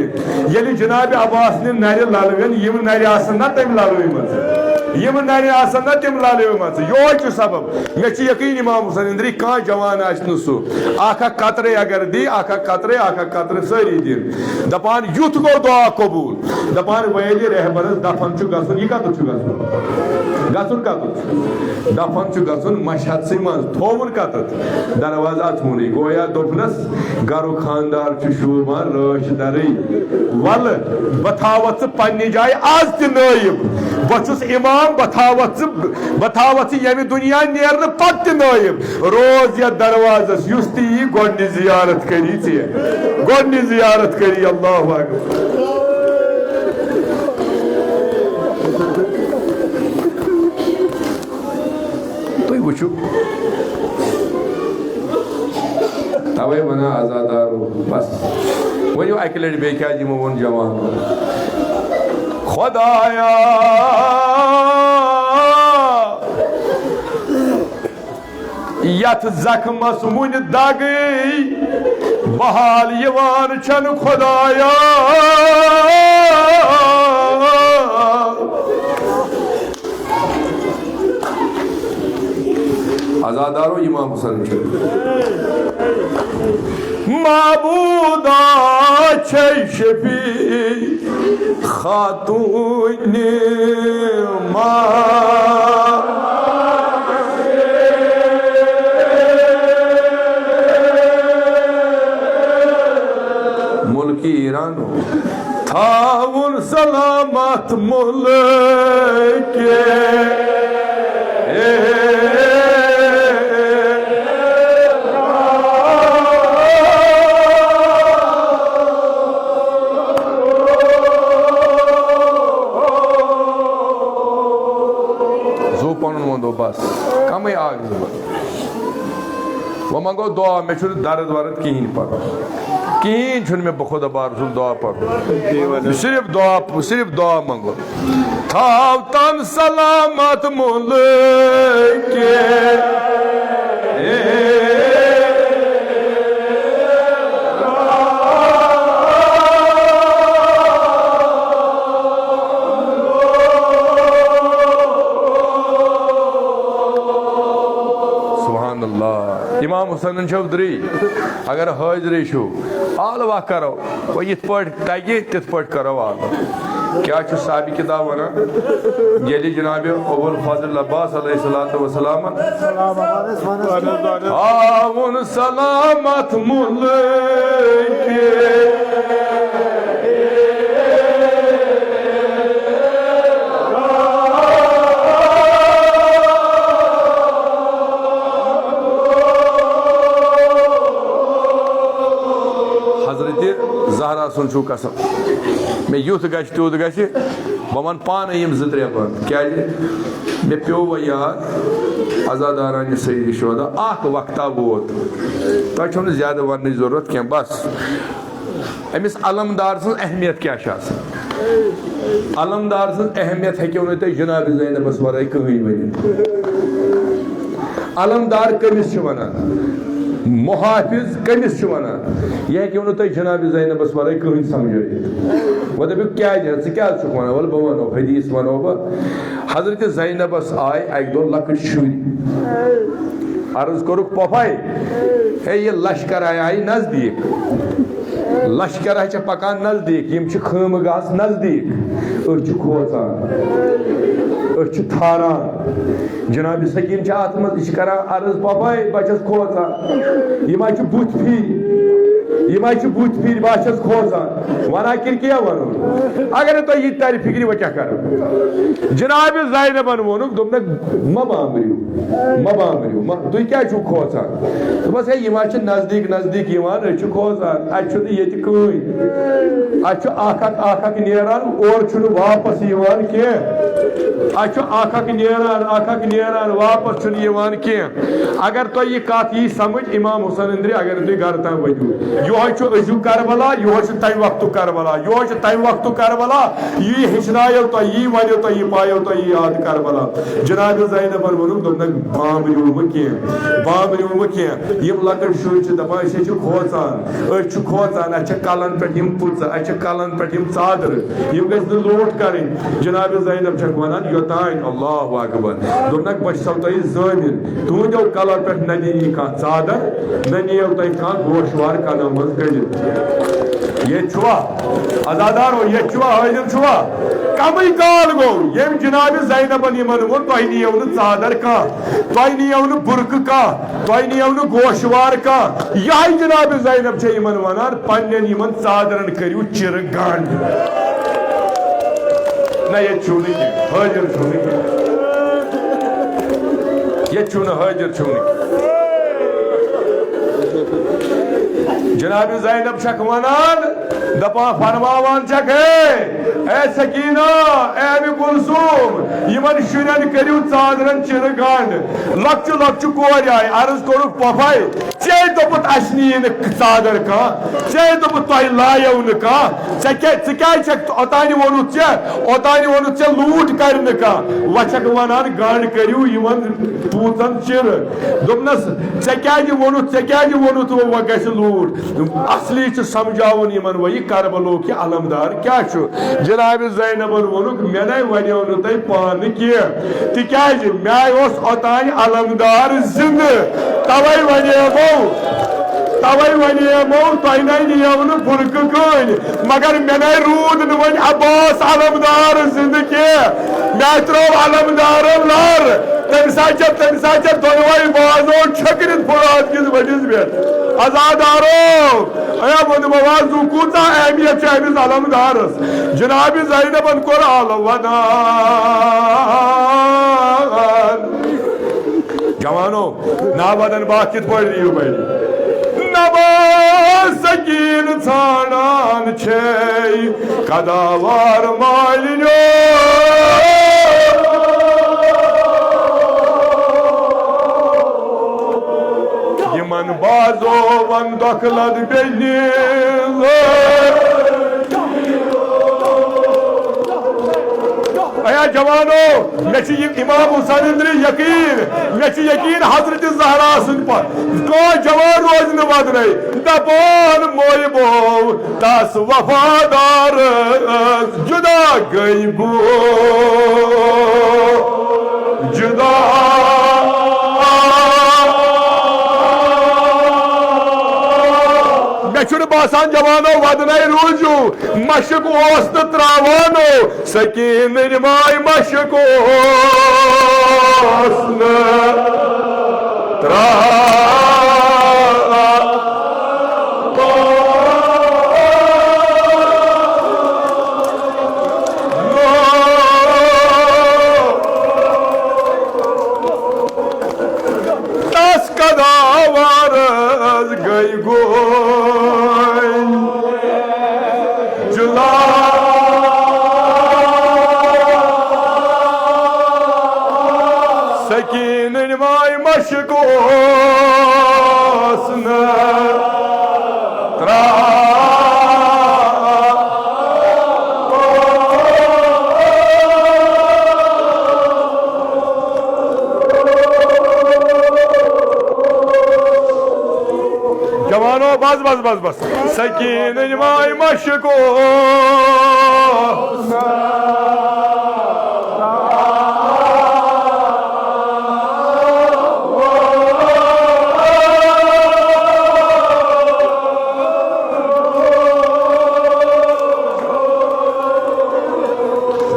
ये जनाब अब्बास ने नर ललविन यम नर ना तम ललवमज यम नर ना तम ललवमज यो सबब मे यकीन इमाम हुसैन इंदरी कह जवान सह कतरे अगर दी कतरे सारी दिन दपान युथ गो दुआ कबूल दपान वैल रहबरस दफन गन यह कत गन दफन गन मशहद सी मज थोवन कत दरवाजा थून गोया दोपनस गरु खानदार शूरमान रश दर वल बथावत पन्ने जाय आज त नायब बस इमाम बथावत यमि दुनिया नेर पत नायब रोज या दरवाजस युस ती गोडनी जियारत करी गोडनी जियारत करी अल्लाहु अकबर तुम वुचु तवे वना आजादारो बस वो अक लट बे क्या वो जवान खुदाया यथ जख्मस मुन दग बहाल यवान छन खुदाया आजादारो इमाम हुसैन माबूदा छे शफी खातून मुल्की ईरानो थाउन सलामत मुल्क बस कम आग वो मंगो दुआ मे दर्द वर्द कहें पर कहें मे खुदा बार दुआ पर सिर्फ दुआ मंगो थाव तन सलामत मुल्क इमाम हुसैन चौधरी अगर हाजरी छो आलवा करो वो ये तगे तिथ पे करो आलवा क्या साबी किताब वन ये जनाब अबुल फजल अब्बास अलैहिस्सलाम आउन सलामत मुल्क जहरा सुन छू कसम मे युथ गश त्यूत गश बह वन पान यम 2-3 बंद क्या मे प्यो वो याद आजादारान सईद शुहदा अख वक्ता वोत तुम ज्यादा वन जरूरत क्या बस अमिस अलमदार सं अहमियत क्या अलमदार सं अहमियत हेक्यो तुम जनाब ज़ैनबस वराई कहीं वन अलमदार कमिस वनान मुहाफिज कमिस वनान यह हेक्यो तुम जनाब ज़ैनबस वराई कहीं समझ वो दप क्या क्या वन वल बह वनो हदीस वनो बह हजरत ज़ैनबस आय अक दो लकट शुर अर्ज कोरुक पपाई हे ये लश्कर आय नजदीक लश्कर पकान नजदीक यम खमगास नजदीक खोचान थारान जनाब सकीन अत मज अर्ज पपाई बचस खोचान यम बुत फिर बस खोचान वना कि क्या वनो अगर तुम यह तर फिक्र वह क्या कर जनाब ज़ैनबन वोनुक दोपनक मा बामरियो तुम क्या खोचान दोपस है यम नजदीक नजदीक खोचान ये कहीं अख नेरान और वापस कह वापस कह अगर तुम यह कत यी समझ इमाम हुसैन अंदर अगर तुम घर तम वो यह अजु करबला यह तम वक्त करबला यी हेचनायो तो यी वनो तो यह पायो तो यह याद करबला जनाब ज़ैनबन वोनुक दोपनक बामरियो कह यम लकट शुर दपान खोचान कलन पे पुच कलन पे चादर यम गज लोट कर जनाब ज़ैनब वनान योतान अल्लाह अकबर दोपनक बचो तुम ज़मीन तुंदो कलन पे न नी कह चादर न नियो तुम कह गोशवार कदम मज गलित ये अजादारो ये हाजिर कम काल गो यम जनाब ज़ैनबन वो तुम नियो न चादर कह तुम नियो न बुरक कह तुम नियो न गोशवार कह यह जनाब ज़ैनब वनान पन्न चादरन करू चिर गंड ना ये हाजिर हाजिर जनाब ज़ैनब वनान दपा फरमावान ए सकीना ए कुलसूम यमन शुरन करू चादरन चिर गंड लक्चु कोर आय अर्ज कोरुक पफाई चे दोपुत अशनी चादर कह चे दोपुत तुम लायो न कह ओतान वोनुत चे लूट कर वचक वनान गंड करू पूतन चिर दोपनस चे क्या वोनुत वो गस लूट असली समझावन यमन वही करबलो कि अलमदार क्या जनाब ज़ैनबन वोनुक मे न वनो न तुम पान कह तिकाज मे ओतान अलमदार जिंद तवे वनेमो तुम न नियो न बुरक कन मगर मे न रूद न वन अब्बास अलमदार जिंद कह मे त्रो अलमदार लर तम दोनों बाजो छकरित फुरात किस बड़िस पे आजादारो वो बाजू कूता अहमियत अमिस अलमदारस जनाब ज़ैनबन कोर अलवदान जवानो नावदन बात कित पड़ रही हो भाई सकीन छानान छे कदावार मालिनो यमन बाजो वन दखलत बेनी अया जवानो मे इमाम हुसैन यकीन हजरत ज़हरा सुन पर को जवान रोज न वदन दपान मोय बो दस वफादार जुदा गई बो जुदा मे बासान जवानो वदन रूजू मशक त्रावानो सकीन माय मशक त्रा दस कदावर गई गो सकीन बस बस बस बस सकीन माय मशको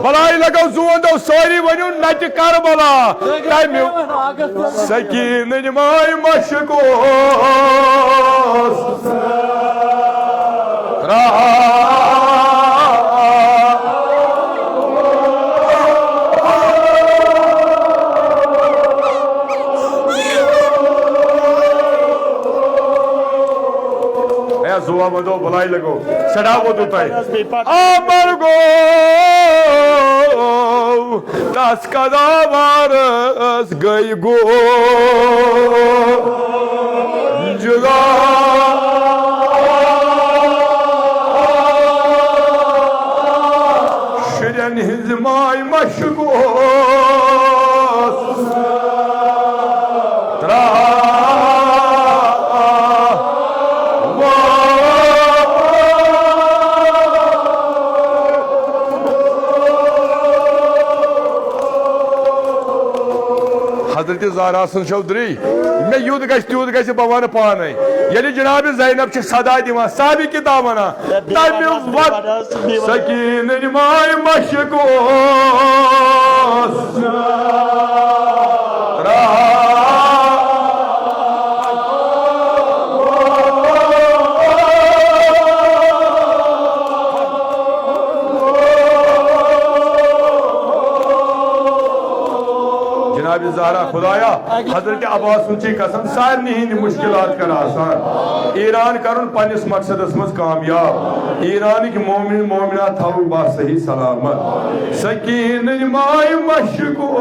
भलाई लगाओ जुआन दो सारी वनु नच कर बला टाइम सकीन माय मशको जुआ बंदो भलाई लगो सड़ा वो तो तय अमर गो दस कदावारस गई गो जुगा शुरन हिज माय मशगो हजरत ज़हरा चौधरी मे युद्ध गश त्यूत गश बह वन पान ये जनाब ज़ैनब सदा दिवान साबी किताब वना तमे वक्त सकीन माय मशको ज़हरा खुदाया हजरत अब्बास सुची कसम सारनी हिंद मुश्किलात कर आसान ईरान करुन पन्निस मकसदस मज कामयाब ईरान की मोमिन मोमिना थाउ बा सही सलामत सकीन माय मशको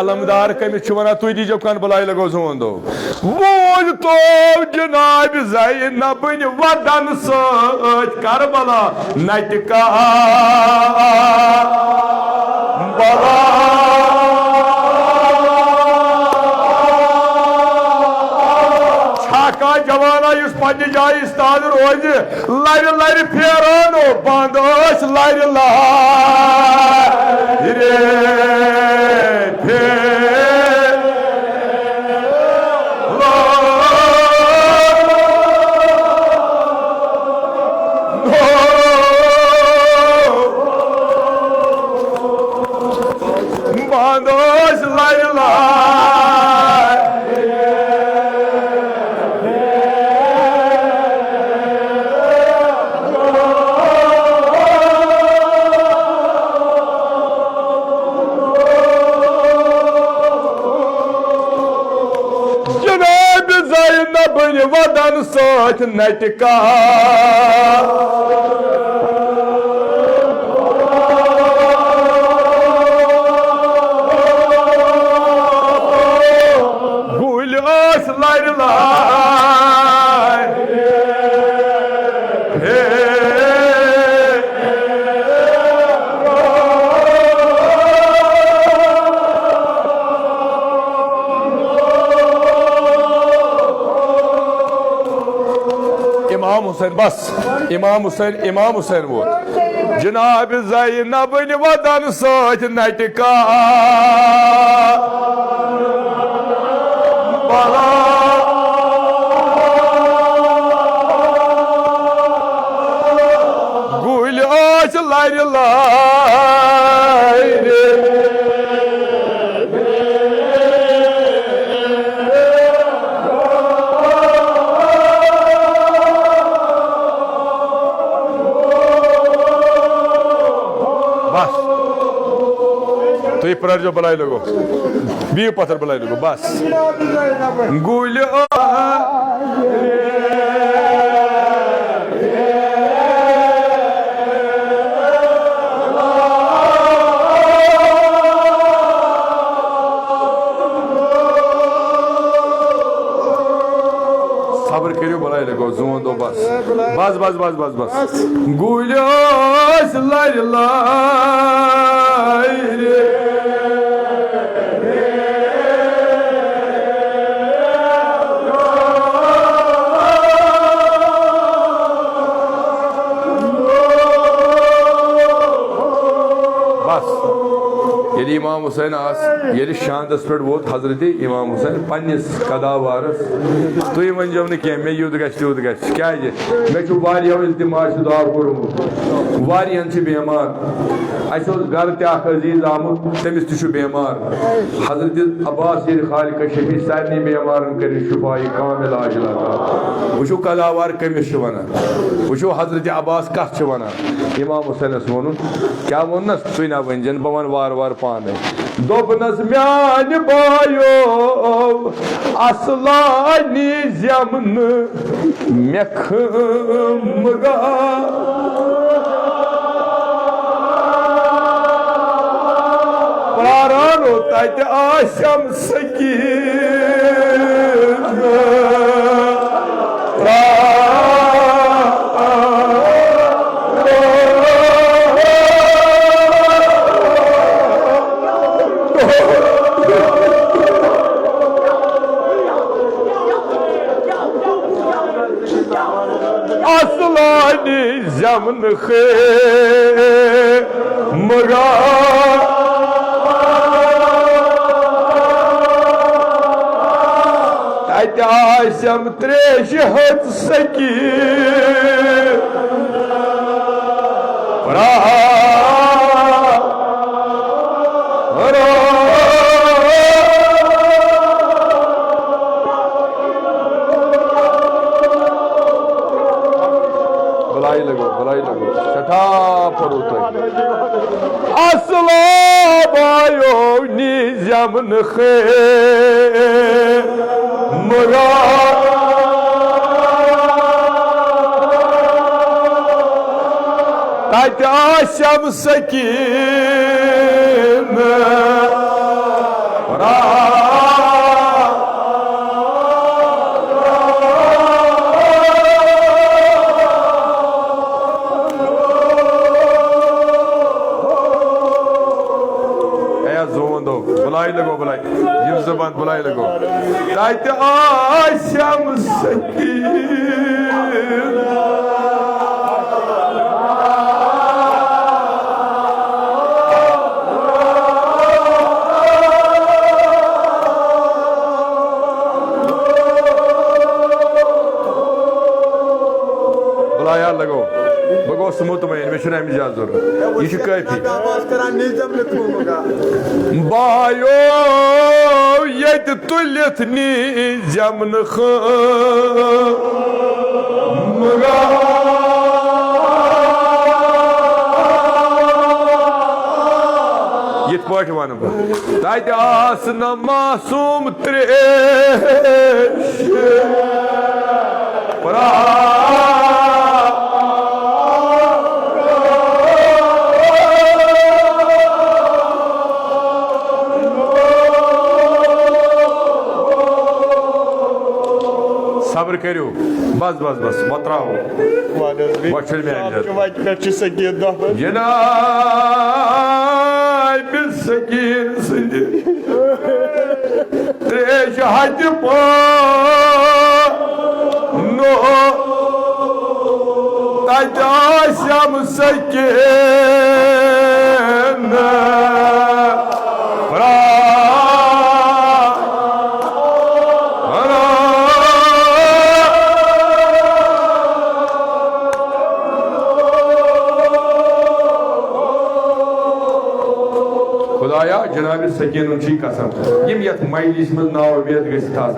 अलमदार कमिस वन तुम दीजो कन बुलाई लगो जोन दो बोल तो जनाब ज़ैनब वदन सच करबला नटका बला छाका जवाना इस पन्ने जाय इस्ताद रोज लर लर फेरानो बंद लर रे वदन सच नटका गुल लर बस इमाम हुसैन वो जनाब ज़ैनब वदन सच नटका गुल लर तो ये पर जो बुलाई लोगो बी पत्थर बुलाई लोगो बस गुल बस बस बस बस बस बस गुलियोस लर लायरे ये इमाम हुसैन ये शांतस पे वोत हजरत इमाम हुसैन पन्निस कदावारस तुम वनो ना कह मे यूत गूत क्या मे इल्तिमास दुआ कोर्मुत वारियन बेमार अस गर तजीज आमुत तमिस तु बेमार हजरत अब्बास खालिक शफी सारे बेमार कर शुफाई कामिल आजिल वो कदावार कमिस वन वो हजरत अब्बास कत वन इमाम हुसैन वो क्या वोनस तुम ना वन बह वन वार वार पाने दोपनस म्यान बायो असलानी जमन मेख मगा प्रारानो तत आशम सकीन असलानी जमन खे मगा तत आशम त्रेश हत सकी असला बायो निजमन खे मगा तत आशम सकीन बुलाई लगो बुलाई ये जबान बुलाई लगो तत आशम सकीन बुलाया लगो बगो मुतमईन मे इजाजत जरूरत यह काफी बायो ये तुलित निजमन मगा यथ पाट वन तत आसन मासूम त्रेश सब्र करो बस बस बस बत्राओ जनाब सकीन सद त्रेश हत नो तत आशम सकीन जनाब सकीन कसम यम यथ मजलिस मज नावेद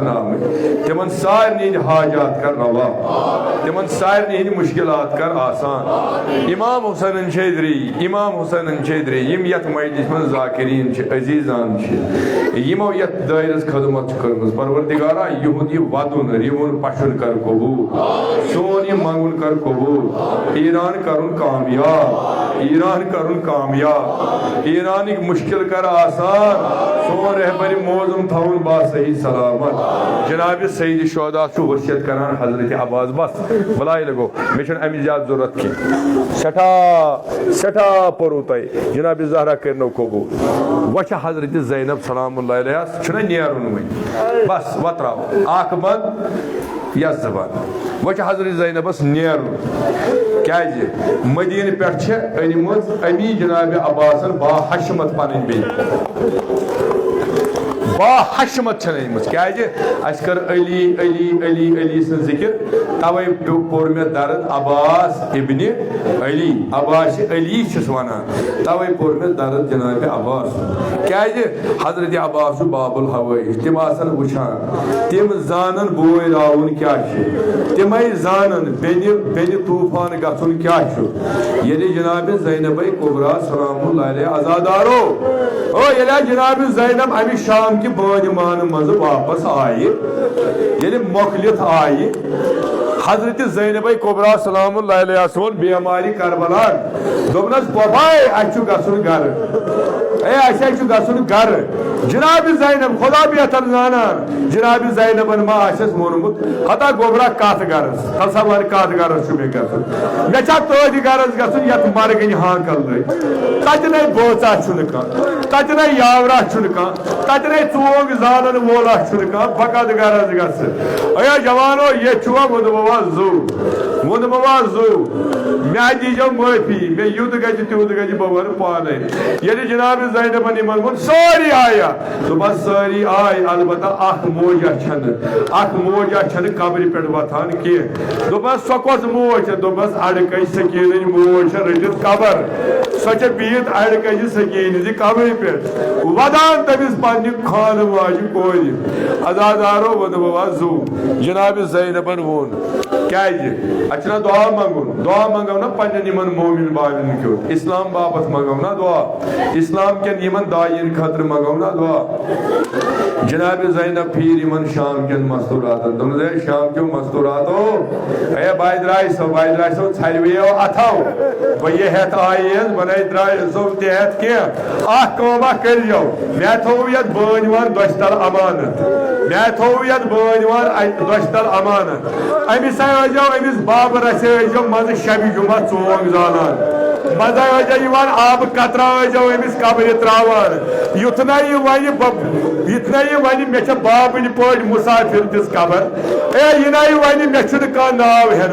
गन आम तिम सारे हाजात कर रवा तिम सारे मुश्किलात कर आसान इमाम हुसैन चौधरी यम यथ मजलिस मज जाकिरीन अजीजान यमो यथ दायरस खदमत कर्म परवरदिगारा युहुद यह वदुन रिवुन पशुन कर कबूल सोन यह मंगुन कर कबूल ईरान करुन कामयाब ईरान मुश्किल कर आसान सोन रहबरी मौजूम थवन बा सही सलामत जनाब सईद शोहदा वसियत करान हजरत अब्बास बस बलाई लगो मे अमि ज्यादा जरूरत कह सठा पोरू तुम जनाब ज़हरा करनो कबूल वह हजरत ज़ैनब सलामुल्लाह अलैहा नेरुन वन बस वह त्रो अख बंद या जबान वह हजरत ज़ैनबस नेरुन क्या मदीन पे अमी जनाब अब्बासन बाहशमत पन बे बाहशमत क्या कर अली अली अली अली सं जिक्र तवे पोर मे दर्द अब्बास इब्ने अली अब्बास अली वनान तवे पोर मे दर्द जनाब अब्बास क्या हजरत अब्बास बाबुल हवाई तम वुचान तम जानन बोय राउन क्या तम जानन बेन तूफान गन क्या ये जनाब ज़ैनब कुबरा सलामुल्लाह अलैहा आजादारो ओ ये जनाब ज़ैनब अमि शाम कि बान मान मज वापस आये ये मोखलित आये हजरत ज़ैनब कुबरा सलामुल्लाह अलैहा सोन बेमारी करबला दोपनस बबाई अच्छु गसुन घर गसुन घर जनाब ज़ैनब खुदा बेहतर जानान जनाब ज़ैनबन मा मोनमुत हता गोबरा कत गरस तसवर कत गरस मे गसुन मे तोद गरस गसुन यत मरगन हाकल तत न बोचा तत न यावरा तत न चोंग जानन वोला बकत गरस गस अया जवानो ये मुदबवा जू मे दीजो माफी मे युत गज तुत गज बवर पाने ये जनाब ज़ैनबन इन वो सारी आया दोपस सारी आय अलबत्ता अख मोजा छन कब्र पे वथान कह दोपस सो कस मोज दोपस अड़क सकीन मोज रटित कबर सो बीत अड़क सकीन कब्र पे वदान तमिस पन्ने खान वाज कोर अजादारो वो जू जनाब ज़ैनबन वोन क्या अच्छा दुआ मंगो ना पन्न मोमिन बाविन क्यों इस्लाम बाबत मंगो ना दुआ इस्लाम के निमन दायन खतर मंगो ना दुआ जनाब ज़ैनब फिर इमन शाम के मस्तूरात शाम क्यों मस्तूरातो ए बाय द्राय सो छलवियो अथो बह हेत आये बन द्राय सो तेहत के कमा करियो मे थो ये बान दोस्तल अमानत मे थो ये बान दोस्तल अमानत अमिस अमिस बाबर मज शबि जुमा चोंग जानान मजा आब कतरा अमिस कब्र त्रावान युतना ये वन मे बाबन पे मुसाफिर दिस कबर यह वन मे कह नाव हेन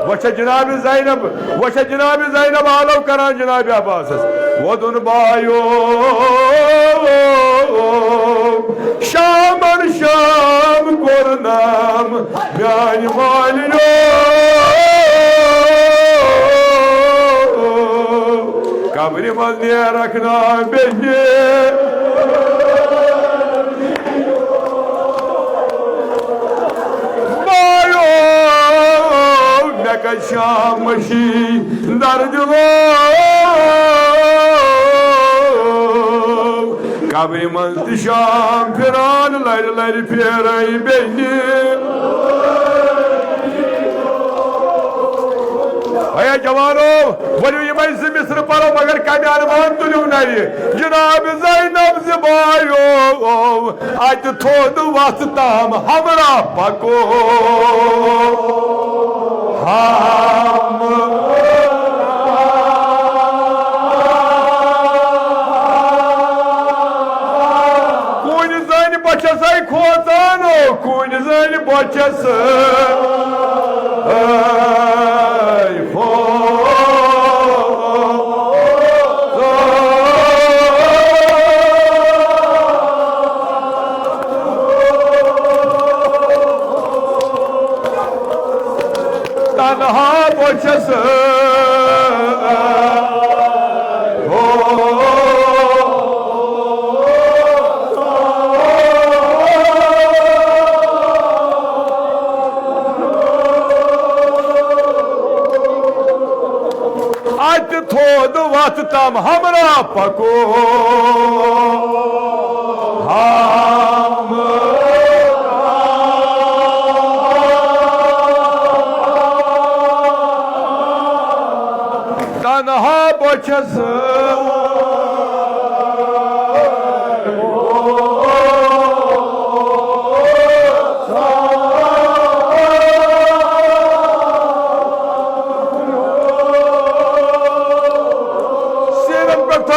वो जनाब ज़ैनब आलो करान जनाब अब्बास वोदुन बायो शामन शाम कोर नाम म्यान मालियो कब्र मज रखना बेजे शाम मशी दर्द कब्र मज शाम फिरान लर फेर बेने अया जवानो वो ये मिस्र परो मगर कम अरमान तुलू नई जनाब ज़ैनब ज़बायो अत थोद वत ताम हमरा पको हम कुन जन बचस खोतानो कुन जन बचस तनहा बचस अत थोद वत तम हमरा पको हम तनहा बचस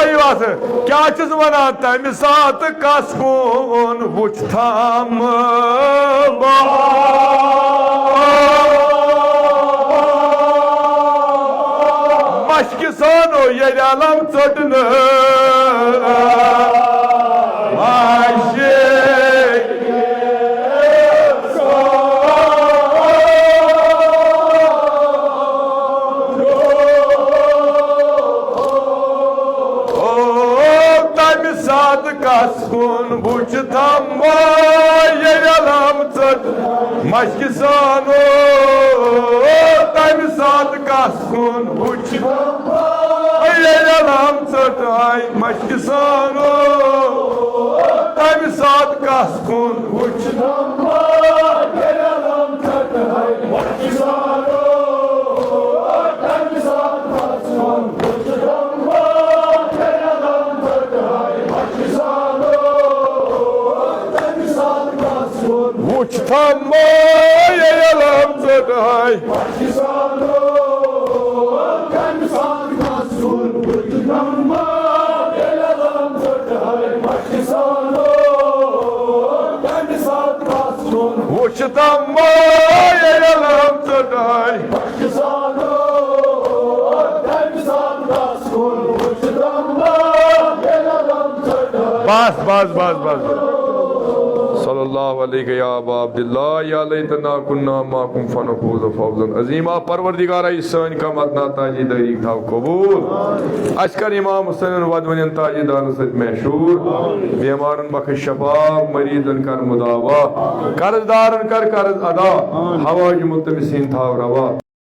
वही बात है क्या चीज वना तमि सात कसकून वुच थाम मशक सानो ये अलम चटन कसकून बुच थम ये अलम चट मशक सानो तमि सात कसकून बुच ये अलम चट आई मशक सानो तमि सात कसकून बुच ये अलम चट आई मशक सानो तमि सात कसकून Buch Wuch tam ye alam zadai Wuch tam ye alam zadai bas सल्लल्लाहु अलैहि या अबा अब्दुल्लाह या लैतना कुन्ना माकुम फनफूज फौजन अजीमा परवरदिगार सन कमत ना ताजीदारी थाव कबूल अशकर इमाम हुसैन वदवन ताजीदार सत मशहूर बीमारन बख्श शफा मरीजन कर मुदावा कर्जदारन कर कर्ज अदा हवाज मुल्तमिसीन थाव रवा